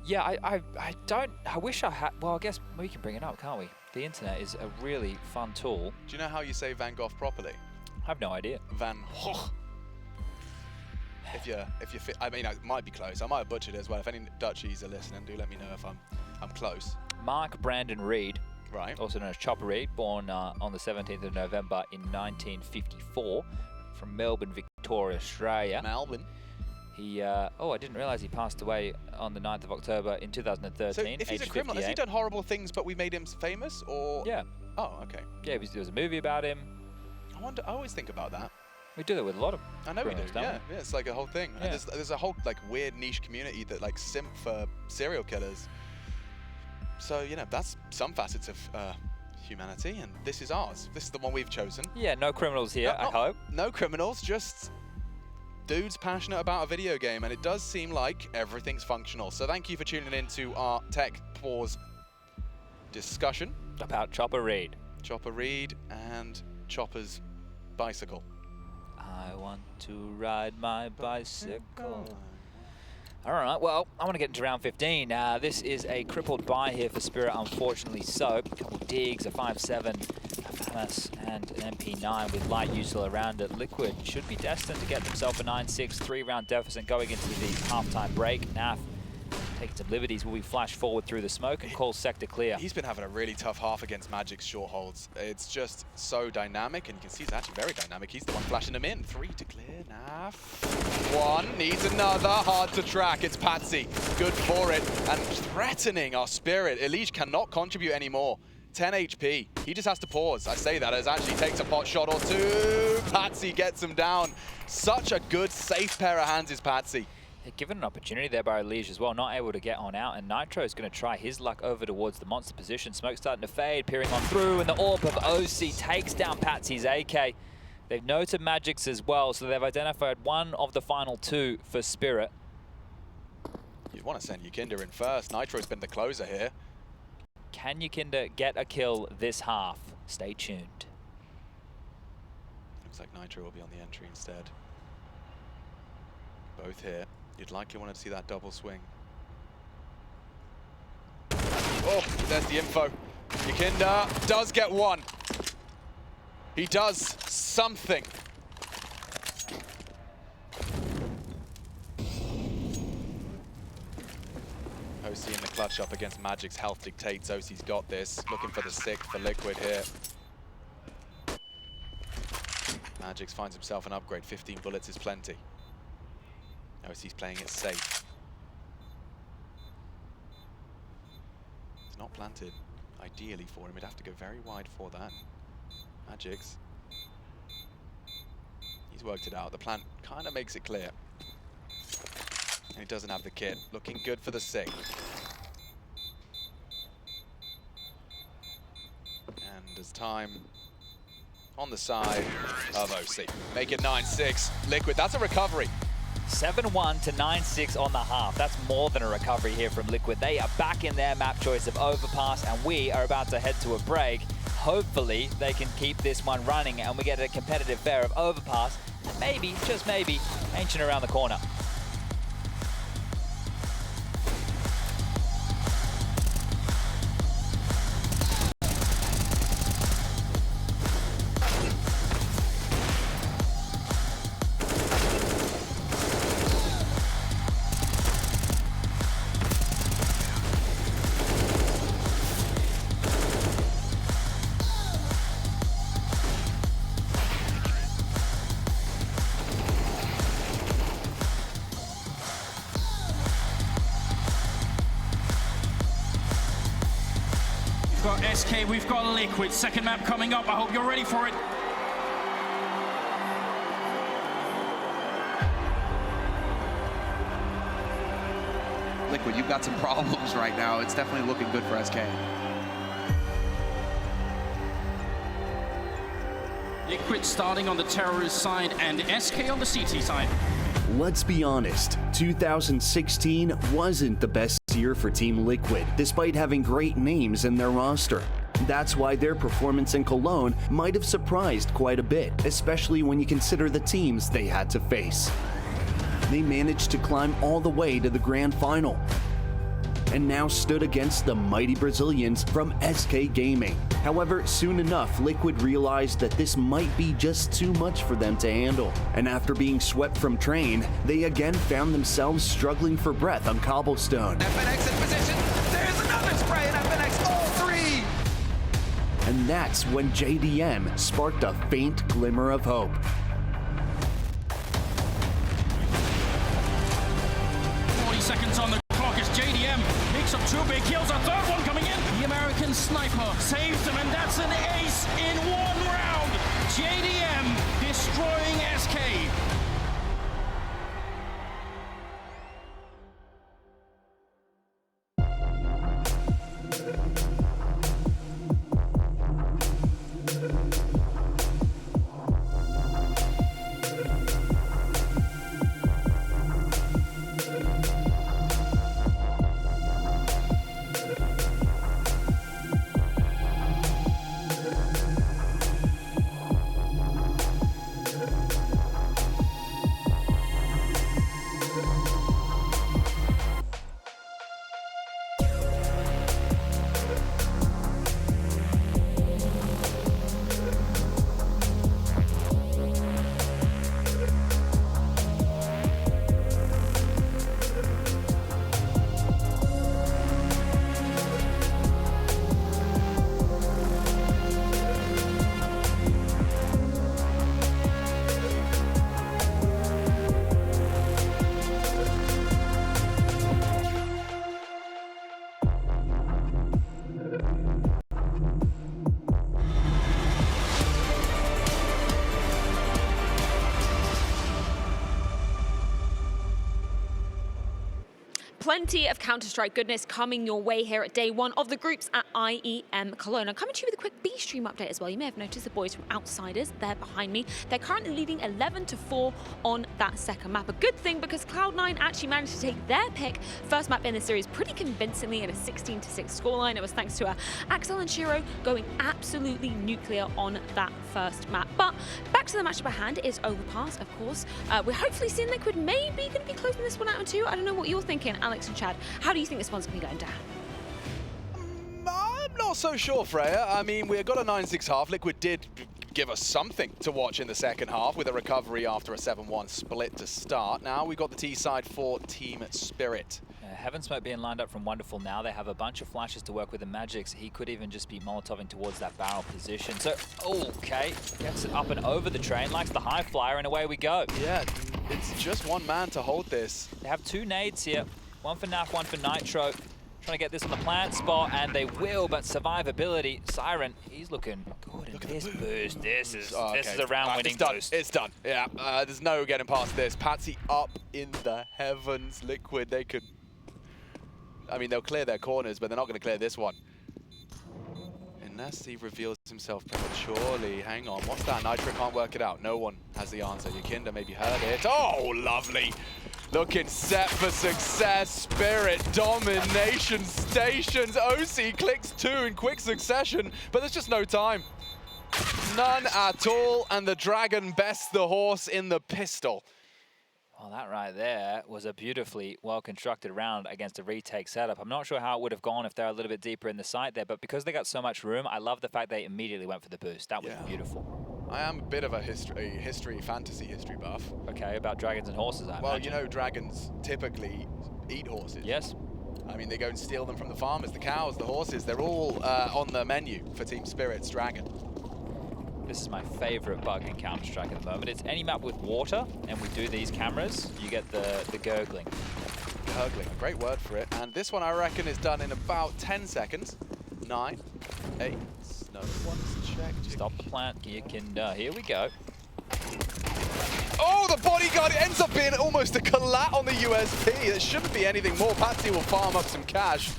Yeah, I wish I had... Well, I guess we can bring it up, can't we? The internet is a really fun tool. Do you know how you say Van Gogh properly? I have no idea. Van Gogh. If you fit, I mean, it might be close. I might have butchered it as well. If any Dutchies are listening, do let me know if I'm close. Mark Brandon Reed, right, also known as Chopper Reed, born on the 17th of November in 1954 from Melbourne, Victoria, Australia. Melbourne. He, I didn't realise he passed away on the 9th of October in 2013. So if he's a criminal, has he done horrible things but we made him famous, or? Yeah. Oh, okay. Yeah, there was a movie about him. I always think about that. We do that with a lot of I know we do, criminals, yeah. Yeah, it's like a whole thing. Yeah. And there's a whole like weird niche community that like simp for serial killers. So, you know, that's some facets of humanity, and this is ours. This is the one we've chosen. Yeah, no criminals here, I hope. No criminals, just dudes passionate about a video game, and it does seem like everything's functional. So thank you for tuning in to our Tech Pause discussion. About Chopper Reed. Chopper Reed and Chopper's bicycle. I want to ride my bicycle. All right, well, I want to get into round 15. This is a crippled bye here for Spirit, unfortunately so. A couple digs, a 5-7, a FAMAS, and an MP9 with light usual around it. Liquid should be destined to get themselves a 9-6, 3-round deficit going into the halftime break. NAF taking some liberties. Will we flash forward through the smoke and call sector clear? He's been having a really tough half against Magic's short holds. It's just so dynamic, and you can see he's actually very dynamic. He's the one flashing them in. 3 to clear. NAF. 1 needs another. Hard to track. It's Patsy. Good for it. And threatening our Spirit. Elige cannot contribute anymore. 10 HP. He just has to pause. I say that as actually takes a pot shot or two. Patsy gets him down. Such a good, safe pair of hands is Patsy. They're given an opportunity there by Elige as well, not able to get on out, and Nitro is going to try his luck over towards the monster position. Smoke starting to fade, peering on through, and the orb of OC takes down Patsy's AK. They've noted Magics as well, so they've identified one of the final 2 for Spirit. You'd want to send Yukinda in first. Nitro's been the closer here. Can Yukinda get a kill this half? Stay tuned. Looks like Nitro will be on the entry instead. Both here. You'd likely want to see that double swing. Oh, there's the info. Yukinda does get one. He does something. OC in the clutch up against Magic's health dictates. OC's got this. Looking for the 6 for Liquid here. Magic's finds himself an upgrade. 15 bullets is plenty. OC's playing it safe. It's not planted, ideally for him. He'd have to go very wide for that. Magic's. He's worked it out. The plan kind of makes it clear. And he doesn't have the kit. Looking good for the 6. And there's time on the side of OC. Make it 9-6. Liquid, that's a recovery. 7-1 to 9-6 on the half. That's more than a recovery here from Liquid. They are back in their map choice of Overpass, and we are about to head to a break. Hopefully, they can keep this one running, and we get a competitive fair of Overpass, and maybe, just maybe, Ancient around the corner. We've got SK, we've got Liquid. Second map coming up. I hope you're ready for it. Liquid, you've got some problems right now. It's definitely looking good for SK. Liquid starting on the terrorist side and SK on the CT side. Let's be honest, 2016 wasn't the best year for Team Liquid, despite having great names in their roster. That's why their performance in Cologne might have surprised quite a bit, especially when you consider the teams they had to face. They managed to climb all the way to the grand final, and now stood against the mighty Brazilians from SK Gaming. However, soon enough, Liquid realized that this might be just too much for them to handle. And after being swept from train, they again found themselves struggling for breath on cobblestone. FNX in position. There's another spray, and FNX all three. And that's when JDM sparked a faint glimmer of hope. 40 seconds on the clock as JDM picks up 2 big kills. A third one coming in. The American sniper saves them, and that's an ace in 1 round. JDM destroying SK. Plenty of Counter-Strike goodness coming your way here at day 1 of the groups at IEM Cologne. I'm coming to you with a quick B-Stream update as well. You may have noticed the boys from Outsiders, they're behind me. They're currently leading 11-4 on that second map. A good thing because Cloud9 actually managed to take their pick. First map in the series pretty convincingly at a 16-6 scoreline. It was thanks to Axel and Shiro going absolutely nuclear on that first map. But back to the matchup at hand is Overpass, of course. We're hopefully seeing Liquid maybe going to be closing this one out in 2. I don't know what you're thinking, Alex and Chad. How do you think this one's going to be going down? I'm not so sure, Freya. I mean, we got a 9-6 half. Liquid did give us something to watch in the second half with a recovery after a 7-1 split to start. Now we got the T side for Team Spirit. Heaven Smoke being lined up from Wonderful now. They have a bunch of flashes to work with in Magix. He could even just be Molotoving towards that barrel position. So, okay, gets it up and over the train, likes the high flyer, and away we go. Yeah, it's just one man to hold this. They have 2 nades here. One for Naf, one for Nitro. Trying to get this on the plant spot, and they will, but survivability. Siren, he's looking good in this boost. This is a round-winning boost. It's done. Yeah, there's no getting past this. Patsy up in the heavens. Liquid, they could... I mean, they'll clear their corners, but they're not going to clear this one. Unless he reveals himself prematurely. Hang on, what's that? Nitro can't work it out. No one has the answer. Yakinda maybe heard it. Oh, lovely. Looking set for success. Spirit, domination, stations. OC clicks 2 in quick succession, but there's just no time. None at all, and the Dragon bests the horse in the pistol. Well, that right there was a beautifully well-constructed round against a retake setup. I'm not sure how it would have gone if they're a little bit deeper in the site there, but because they got so much room, I love the fact they immediately went for the boost. That was beautiful. I am a bit of a fantasy history buff. Okay, about dragons and horses, I imagine. You know, dragons typically eat horses. Yes. I mean, they go and steal them from the farmers, the cows, the horses. They're all on the menu for Team Spirit's Dragon. This is my favorite bug in Counter-Strike at the moment. It's any map with water, and we do these cameras, you get the gurgling. Gurgling, a great word for it. And this one, I reckon, is done in about 10 seconds. 9, 8. No one's checked. Stop the plant, Yakinda. Here we go. Oh, the bodyguard ends up being almost a collat on the USP. It shouldn't be anything more. Patsy will farm up some cash.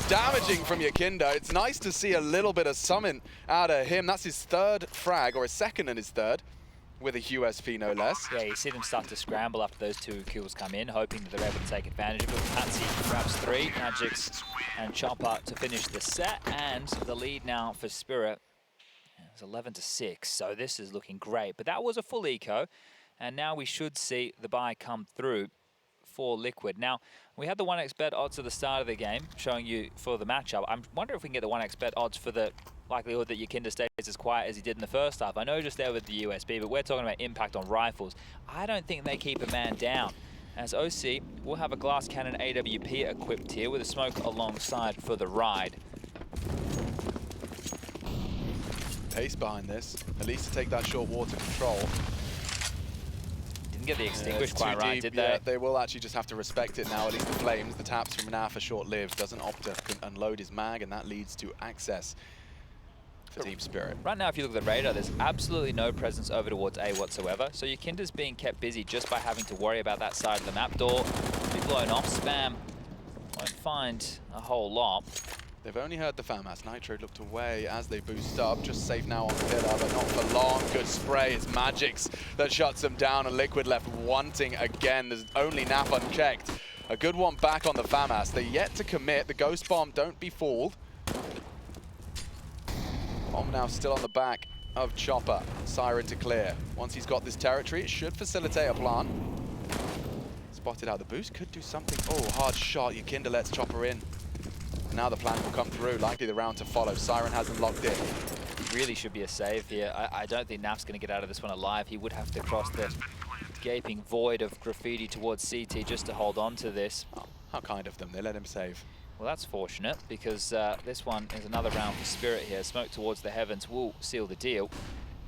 Damaging from Yakinda. It's nice to see a little bit of summon out of him. That's his third frag, or his second and his third, with a USP no less. Yeah, you see them start to scramble after those 2 kills come in, hoping that they're able to take advantage of it. Patsy grabs 3, Magix and Chopper to finish the set, and the lead now for Spirit is 11-6, so this is looking great. But that was a full eco, and now we should see the buy come through for Liquid. Now, we had the 1x bet odds at the start of the game, showing you for the matchup. I'm wondering if we can get the 1x bet odds for the likelihood that Yakinda stays as quiet as he did in the first half. I know just there with the USB, but we're talking about impact on rifles. I don't think they keep a man down, as OC will have a glass cannon AWP equipped here with a smoke alongside for the ride. Pace behind this, at least to take that short water control. Didn't get the extinguish quite too right, deep. did they? Yeah, they will actually just have to respect it now. At least the flames, the taps from Naf are short-lived. Doesn't opt to unload his mag, and that leads to access for Team Spirit. Right now, if you look at the radar, there's absolutely no presence over towards A whatsoever. So Yakinda's being kept busy just by having to worry about that side of the map. Door will be blown off. Spam won't find a whole lot. They've only heard the FAMAS. Nitro looked away as they boost up. Just safe now on pillar, but not for long. Good spray. It's Magix that shuts them down, and Liquid left wanting again. There's only Naf unchecked. A good one back on the FAMAS. They're yet to commit. The Ghost Bomb, don't be fooled. Bomb now still on the back of Chopper. Siren to clear. Once he's got this territory, it should facilitate a plant. Spotted out the boost. Could do something. Oh, hard shot. Yakinda lets Chopper in. Now the plan will come through, likely the round to follow. Siren has them locked in. Really should be a save here. I don't think Naf's going to get out of this one alive. He would have to cross the gaping void of graffiti towards CT just to hold on to this. Oh, how kind of them. They let him save. Well, that's fortunate, because this one is another round for Spirit here. Smoke towards the heavens will seal the deal.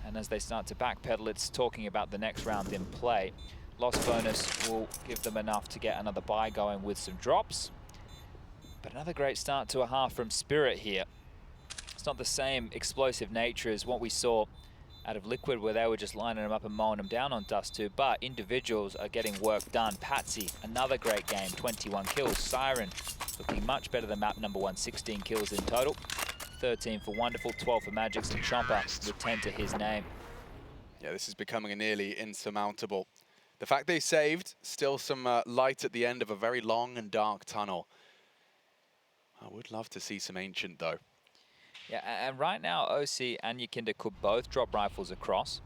And as they start to backpedal, it's talking about the next round in play. Loss bonus will give them enough to get another buy going with some drops. But another great start to a half from Spirit here. It's not the same explosive nature as what we saw out of Liquid, where they were just lining them up and mowing them down on Dust 2, but individuals are getting work done. Patsy, another great game, 21 kills. Siren, looking much better than map number 1, 16 kills in total. 13 for Wonderful, 12 for Magix, and Chopper with 10 to his name. Yeah, this is becoming a nearly insurmountable. The fact they saved, still some light at the end of a very long and dark tunnel. I would love to see some Ancient, though. Yeah, and right now, OC and Yakinda could both drop rifles across.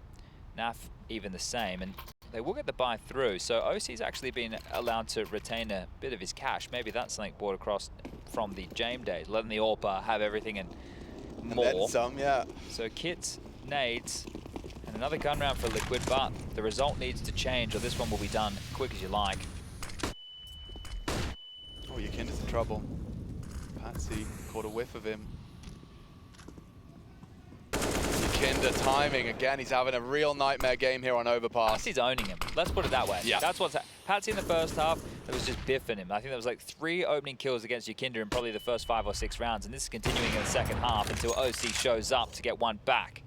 Naf, even the same, and they will get the buy through. So OC's actually been allowed to retain a bit of his cash. Maybe that's something brought across from the Jame days, letting the AWP have everything and more. And then some, yeah. So kits, nades, and another gun round for Liquid, but the result needs to change, or this one will be done quick as you like. Oh, Yakinda's in trouble. Patsy caught a whiff of him. Yakinda timing again. He's having a real nightmare game here on Overpass. Patsy's owning him. Let's put it that way. Yeah. That's what's Patsy in the first half, it was just biffing him. I think there was like 3 opening kills against Yakinda in probably the first 5 or 6 rounds, and this is continuing in the second half until OC shows up to get one back.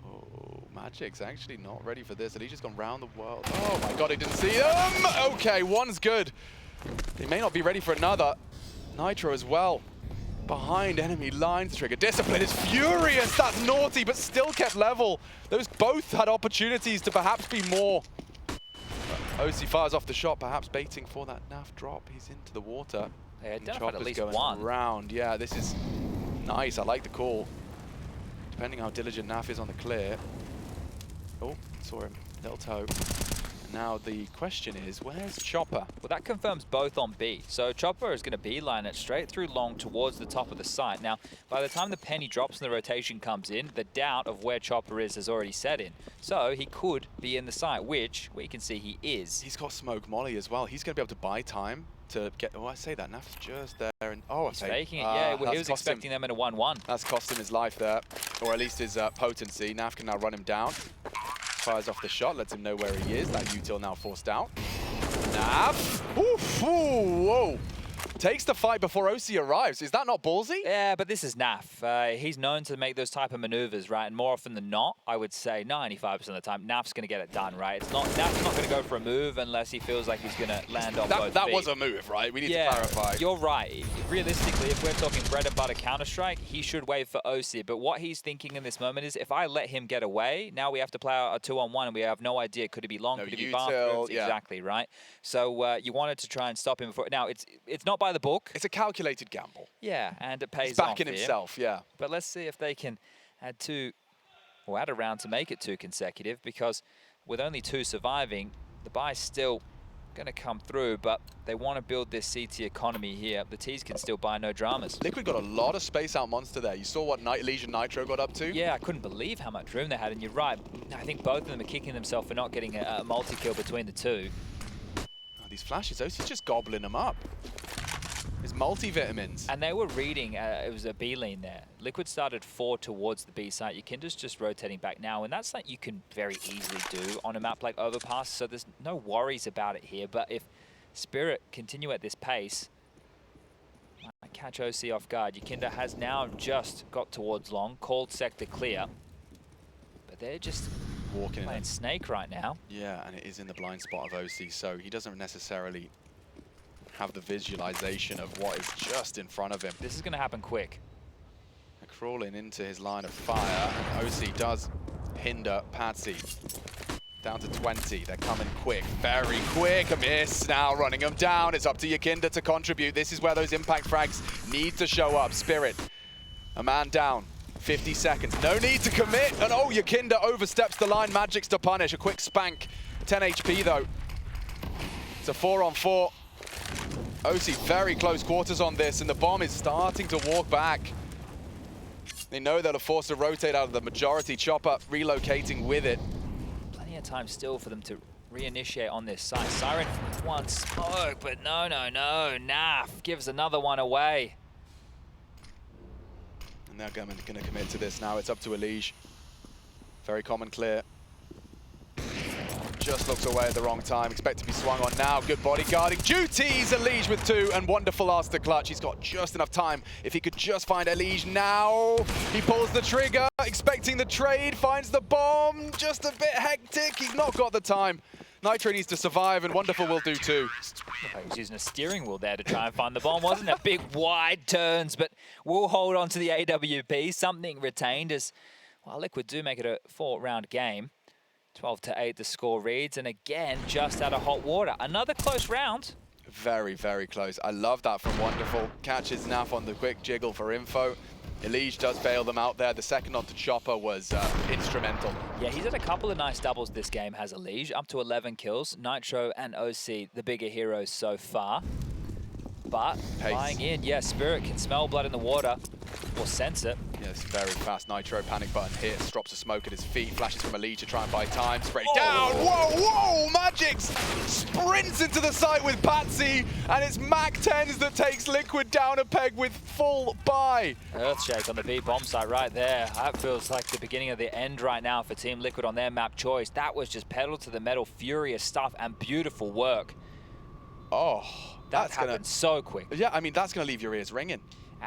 Oh, Magic's actually not ready for this, and he's just gone round the world. Oh my god, he didn't see them! Okay, one's good. He may not be ready for another. Nitro as well. Behind enemy lines. Trigger Discipline is furious. That's naughty, but still kept level. Those both had opportunities to perhaps be more. OC fires off the shot, perhaps baiting for that NAF drop. He's into the water. They identified at Chopper's least going one. Round. Yeah, this is nice. I like the call. Depending how diligent NAF is on the clear. Oh, saw him. Little toe. Now the question is, where's Chopper? Well, that confirms both on B. So Chopper is going to beeline it straight through long towards the top of the site. Now, by the time the penny drops and the rotation comes in, the doubt of where Chopper is has already set in. So he could be in the site, which we can see he is. He's got Smoke Molly as well. He's going to be able to buy time to get... Oh, I say that. Naf's just there. And oh, He's faking it. Yeah, well, he was expecting them in a 1-1. That's cost him his life there, or at least his potency. Naf can now run him down. Fires off the shot, lets him know where he is. That util now forced out. Naf! Oof, ooh, whoa! Takes the fight before OC arrives. Is that not ballsy? Yeah, but this is Naf. He's known to make those type of maneuvers, right? And more often than not, I would say 95% of the time, Naf's going to get it done, right? Naf's not going to go for a move unless he feels like he's going to land on both feet. That was a move, right? We need to clarify. You're right. Realistically, if we're talking bread and butter Counter-Strike, he should wait for OC. But what he's thinking in this moment is, if I let him get away, now we have to play out a 2-on-1, and we have no idea. Could it be long? Could it be bathrooms? Yeah. Exactly, right? So you wanted to try and stop him before. Now, it's not by the book. It's a calculated gamble. Yeah, and it pays He's off backing here. himself, yeah. But let's see if they can add a round to make it 2 consecutive, because with only 2 surviving, the buy's still going to come through, but they want to build this CT economy here. The T's can still buy, no dramas. Liquid got a lot of space out monster there. You saw what Legion and Nitro got up to? Yeah, I couldn't believe how much room they had, and you're right. I think both of them are kicking themselves for not getting a multi-kill between the two. Oh, these flashes, OC's just gobbling them up. His multivitamins. And they were reading, it was a B lane there. Liquid started 4 towards the B site. Yukinda's just rotating back now, and that's something you can very easily do on a map like Overpass, so there's no worries about it here. But if Spirit continue at this pace, might catch OC off guard. Yukinda has now just got towards long, called sector clear, but they're just walking playing in. Snake right now. Yeah, and it is in the blind spot of OC, so he doesn't necessarily have the visualization of what is just in front of him. This is going to happen quick. They're crawling into his line of fire, and OC does hinder Patsy. Down to 20, they're coming quick, very quick. A miss now, running them down. It's up to Yukinda to contribute. This is where those impact frags need to show up. Spirit, a man down, 50 seconds. No need to commit, and oh, Yukinda oversteps the line. Magic's to punish, a quick spank. 10 HP though. It's a 4-on-4. OC very close quarters on this, and the bomb is starting to walk back. They know they're forced to rotate out of the majority. Chopper relocating with it. Plenty of time still for them to reinitiate on this side. Siren one smoke, but no. Naf gives another one away. And they're going to commit to this now. It's up to Elige. Very common clear. Just looks away at the wrong time. Expect to be swung on now. Good bodyguarding duties. Elige with 2, and wonderful Aster clutch. He's got just enough time. If he could just find Elige now. He pulls the trigger, expecting the trade, finds the bomb. Just a bit hectic. He's not got the time. Nitro needs to survive, and Wonderful will do too. He was using a steering wheel there to try and find the bomb, wasn't it? Big wide turns, but we'll hold on to the AWP. Something retained as, well, Liquid do make it a 4-round game. 12-8 the score reads, and again, just out of hot water. Another close round. Very, very close. I love that from Wonderful. Catches Naf on the quick jiggle for info. Elige does bail them out there. The second onto Chopper was instrumental. Yeah, he's had a couple of nice doubles this game, has Elige, up to 11 kills. Nitro and OC, the bigger heroes so far. But flying in, yeah, Spirit can smell blood in the water, or sense it. Yeah, it's very fast. Nitro panic button hits, drops a smoke at his feet, flashes from Elige to try and buy time, spray down. Whoa, Magix sprints into the site with Patsy, and it's Mac-10s that takes Liquid down a peg with full buy. Earthshake on the B bomb site right there. That feels like the beginning of the end right now for Team Liquid on their map choice. That was just pedal to the metal, furious stuff, and beautiful work. Oh, that happened so quick. Yeah, I mean, that's going to leave your ears ringing.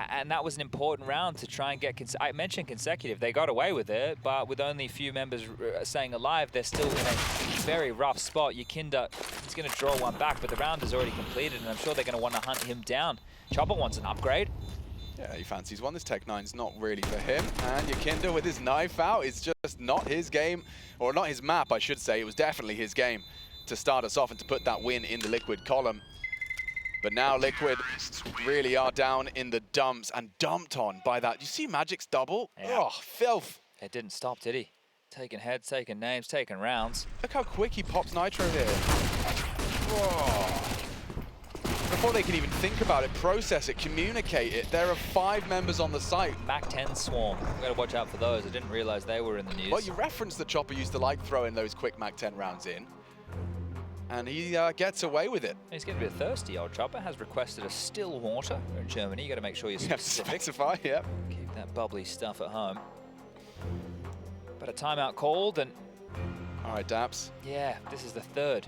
And that was an important round to try and get, I mentioned consecutive, they got away with it, but with only a few members staying alive, they're still in a very rough spot. Yukinda is going to draw one back, but the round is already completed, and I'm sure they're going to want to hunt him down. Chopper wants an upgrade. Yeah, he fancies one. This Tech 9's not really for him, and Yukinda with his knife out is just not his game, or not his map, I should say. It was definitely his game to start us off and to put that win in the Liquid column. But now Liquid really are down in the dumps and dumped on by that. You see Magic's double? Yeah. Oh, filth. It didn't stop, did he? Taking heads, taking names, taking rounds. Look how quick he pops Nitro here. Whoa. Before they can even think about it, process it, communicate it, there are 5 members on the site. Mac-10 swarm. We've got to watch out for those. I didn't realize they were in the news. Well, you referenced that Chopper used to like throwing those quick Mac-10 rounds in. And he gets away with it. He's getting a bit thirsty, old Chopper. Has requested a still water in Germany. You got to make sure you're specific. Specify, yeah. Keep that bubbly stuff at home. But a timeout called, and all right, Daps. yeah, this is the third.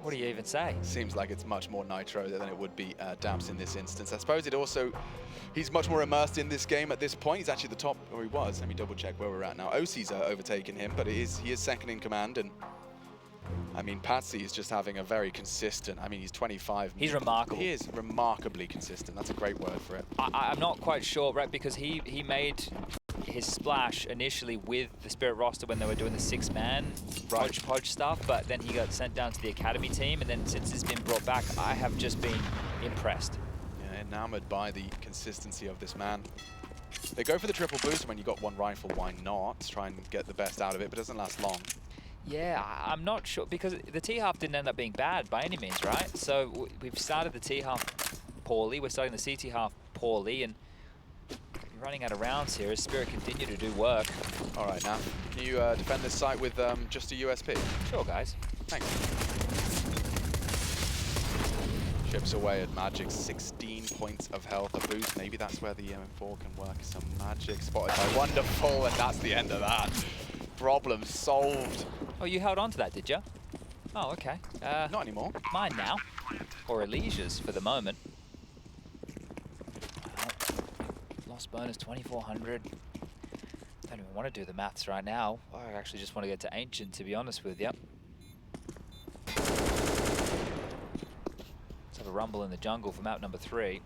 What do you even say? Seems like it's much more Nitro than it would be Daps in this instance. I suppose it also, he's much more immersed in this game at this point. He's actually the top, or he was. Let me double check where we're at now. OC's overtaken him, but he is second in command. And I mean, Patsy is just having a very consistent, I mean, he's 25. He's remarkable. He is remarkably consistent. That's a great word for it. I'm not quite sure, right, because he made his splash initially with the Spirit roster when they were doing the 6-man hodgepodge stuff, but then he got sent down to the academy team, and then since he's been brought back, I have just been impressed. Yeah, enamored by the consistency of this man. They go for the triple boost when you got one rifle, why not? Try and get the best out of it, but it doesn't last long. Yeah, I'm not sure, because the T-half didn't end up being bad by any means, right? So we've started the T-half poorly, we're starting the CT half poorly, and running out of rounds here as Spirit continue to do work. All right, now, can you defend this site with just a USP? Sure, guys. Thanks. Chips away at Magic, 16 points of health, a boost. Maybe that's where the M4 can work. Some Magic spotted by Wonderful, and that's the end of that. Problem solved. Oh, you held on to that, did you? Oh, okay. Not anymore. Mine now. Or Alicia's for the moment. Lost bonus 2,400. Don't even want to do the maths right now. I actually just want to get to Ancient, to be honest with you. Let's have a rumble in the jungle for map number 3.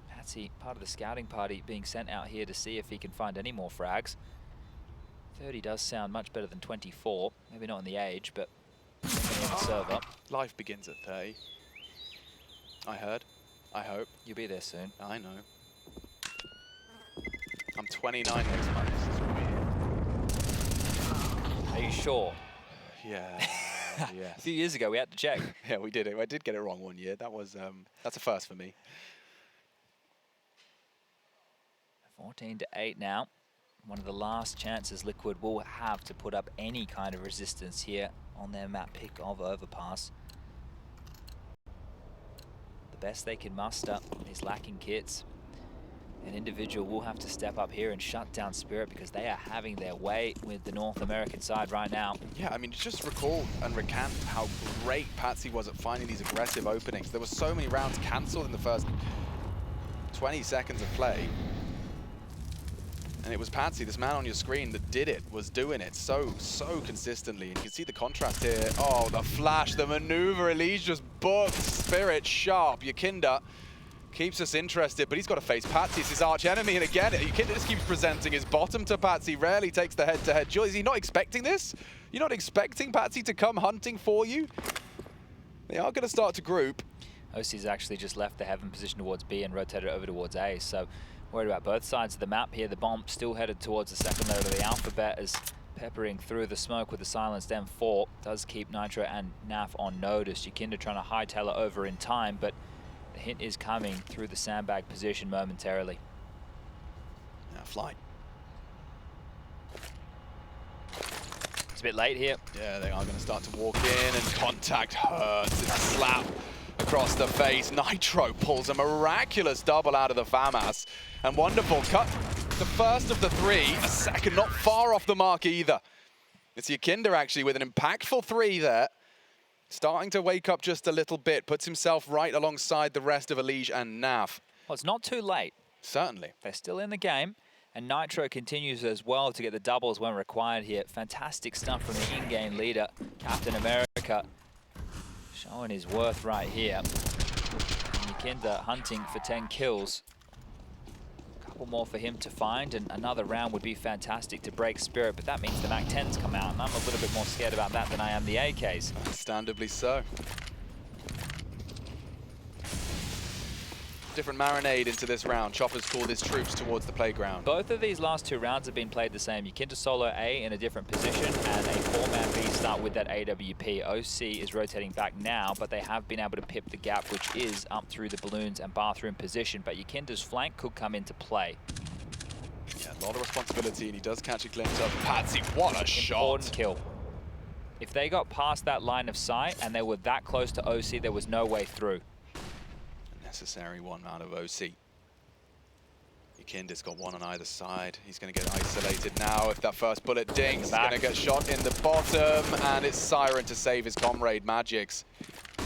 Patsy, part of the scouting party, being sent out here to see if he can find any more frags. 30 does sound much better than 24. Maybe not in the age, but on the server. Life begins at 30. I heard. I hope. You'll be there soon. I know. I'm 29 next month. Are you sure? Yeah. A Yes. few years ago, we had to check. Yeah, we did it. I did get it wrong one year. That was that's a first for me. 14-8 now. One of the last chances Liquid will have to put up any kind of resistance here on their map pick of Overpass. Best they can muster is lacking kits. An individual will have to step up here and shut down Spirit because they are having their way with the North American side right now. Yeah, I mean, just recall and recant how great Patsy was at finding these aggressive openings. There were so many rounds cancelled in the first 20 seconds of play. And it was Patsy, this man on your screen, that did it, was doing it so consistently. And you can see the contrast here. Oh, the flash, the maneuver, Elise just booked Spirit sharp. Yakinda keeps us interested, but he's got to face Patsy. It's his arch enemy, and again, Yakinda just keeps presenting his bottom to Patsy, rarely takes the head-to-head duel. Is he not expecting this? You're not expecting Patsy to come hunting for you? They are going to start to group. OC's actually just left the heaven position towards B and rotated over towards A, so worried about both sides of the map here. The bomb still headed towards the second layer of the alphabet as peppering through the smoke with the silenced M4 does keep Nitro and Naf on notice. Yakinda trying to hightail it over in time, but the hint is coming through the sandbag position momentarily. Now flight. It's a bit late here. Yeah, they are going to start to walk in, and contact hurts. It's a slap across the face. Nitro pulls a miraculous double out of the FAMAS. And Wonderful cut the first of the 3, a second not far off the mark either. It's Yakinda actually with an impactful 3 there. Starting to wake up just a little bit, puts himself right alongside the rest of Elige and Naf. Well, it's not too late. Certainly. They're still in the game, and Nitro continues as well to get the doubles when required here. Fantastic stuff from the in-game leader, Captain America, showing his worth right here. And Yakinda hunting for 10 kills. A couple more for him to find, and another round would be fantastic to break Spirit, but that means the MAC-10s come out, and I'm a little bit more scared about that than I am the AKs. Understandably so. Different marinade into this round. Choppers call his troops towards the playground. Both of these last 2 rounds have been played the same. Yakinda solo A in a different position, and a 4-man B start with that AWP. OC is rotating back now, but they have been able to pip the gap, which is up through the balloons and bathroom position. But Yakinda's flank could come into play. Yeah, a lot of responsibility, and he does catch a glimpse of Patsy. What a shot! Important kill. If they got past that line of sight and they were that close to OC, there was no way through. Necessary one out of OC. Yukinda's got one on either side. He's going to get isolated now. If that first bullet dings, he's going to get shot in the bottom, and it's Siren to save his comrade, Magix. I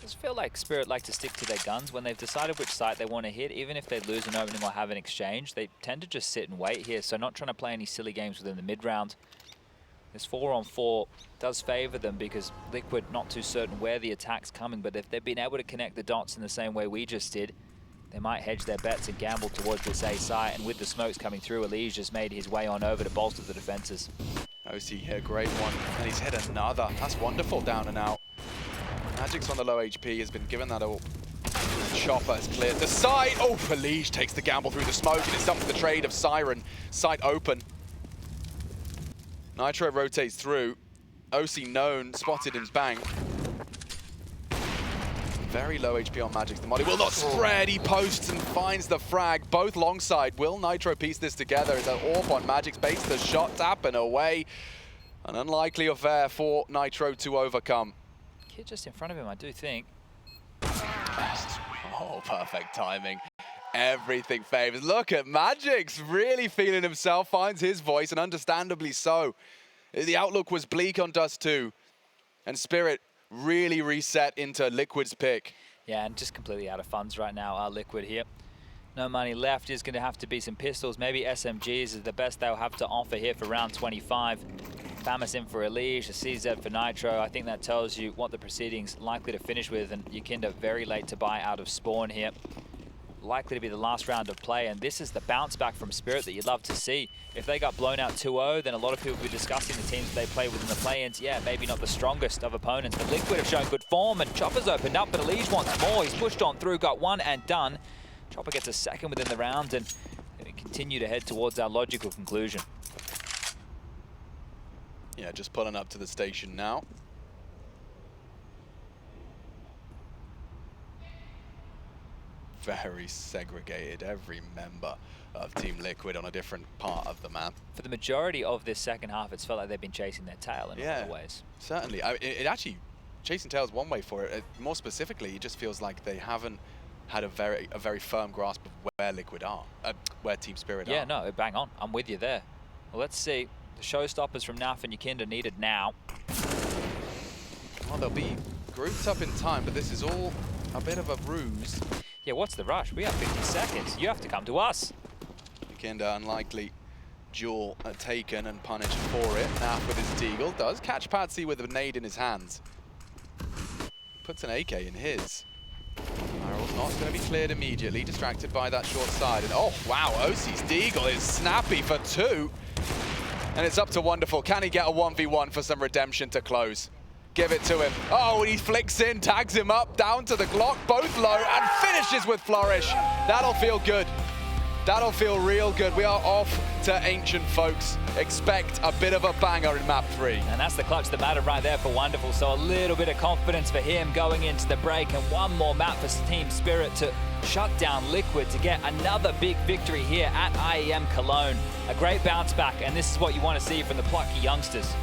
just feel like Spirit like to stick to their guns. When they've decided which site they want to hit, even if they lose an opening or have an exchange, they tend to just sit and wait here, so not trying to play any silly games within the mid-round. This 4-on-4 does favor them because Liquid not too certain where the attack's coming, but if they've been able to connect the dots in the same way we just did, they might hedge their bets and gamble towards this A site, and with the smokes coming through, Elige just made his way on over to bolster the defenses. OC hit a great one, and he's hit another. That's wonderful, down and out. Magic's on the low HP, has been given that ult. Chopper has cleared the site. Oh, Elige takes the gamble through the smoke, and it's up to the trade of Siren. Site open. Nitro rotates through. OC known, spotted in bank. Very low HP on Magix. The molly will not spread. He posts and finds the frag. Both long side. Will Nitro piece this together? Is that AWP on Magix? Baits the shot, tap and away. An unlikely affair for Nitro to overcome. Kid just in front of him, I do think. Oh, perfect timing. Everything favors. Look at Magix, really feeling himself, finds his voice, and understandably so. The outlook was bleak on Dust 2, and Spirit really reset into Liquid's pick. Yeah, and just completely out of funds right now, our Liquid here. No money left, is going to have to be some pistols, maybe SMGs is the best they'll have to offer here for round 25. Famas in for Elige, a CZ for Nitro. I think that tells you what the proceedings likely to finish with, and Yukinda very late to buy out of spawn here. Likely to be the last round of play, and this is the bounce back from Spirit that you'd love to see. If they got blown out 2-0, then a lot of people will be discussing the teams they play within the play-ins. Yeah, maybe not the strongest of opponents, but Liquid have shown good form, and Chopper's opened up, but Elige wants more. He's pushed on through, got one and done. Chopper gets a second within the round, and we continue to head towards our logical conclusion. Yeah, just pulling up to the station now. Very segregated, every member of Team Liquid on a different part of the map. For the majority of this second half, it's felt like they've been chasing their tail in a lot of ways. Certainly. It actually, chasing tail is one way for it. More specifically, it just feels like they haven't had a very firm grasp of where Liquid are, where Team Spirit are. Yeah, no, bang on. I'm with you there. Well, let's see. The showstoppers from Naf and Yukinda needed now. Well, they'll be grouped up in time, but this is all a bit of a ruse. Yeah, what's the rush? We have 50 seconds. You have to come to us. Yukinda unlikely duel taken and punished for it. Naf with his deagle does catch Patsy with a nade in his hands. Puts an AK in his. Barrel's not going to be cleared immediately, distracted by that short side. And oh, wow, OC's deagle is snappy for 2. And it's up to Wonderful. Can he get a 1v1 for some redemption to close? Give it to him. Oh, and he flicks in, tags him up, down to the Glock, both low, and finishes with Flourish. That'll feel good. That'll feel real good. We are off to Ancient, folks. Expect a bit of a banger in map 3. And that's the clutch that mattered right there for Wonderful. So a little bit of confidence for him going into the break, and one more map for Team Spirit to shut down Liquid to get another big victory here at IEM Cologne. A great bounce back, and this is what you want to see from the plucky youngsters.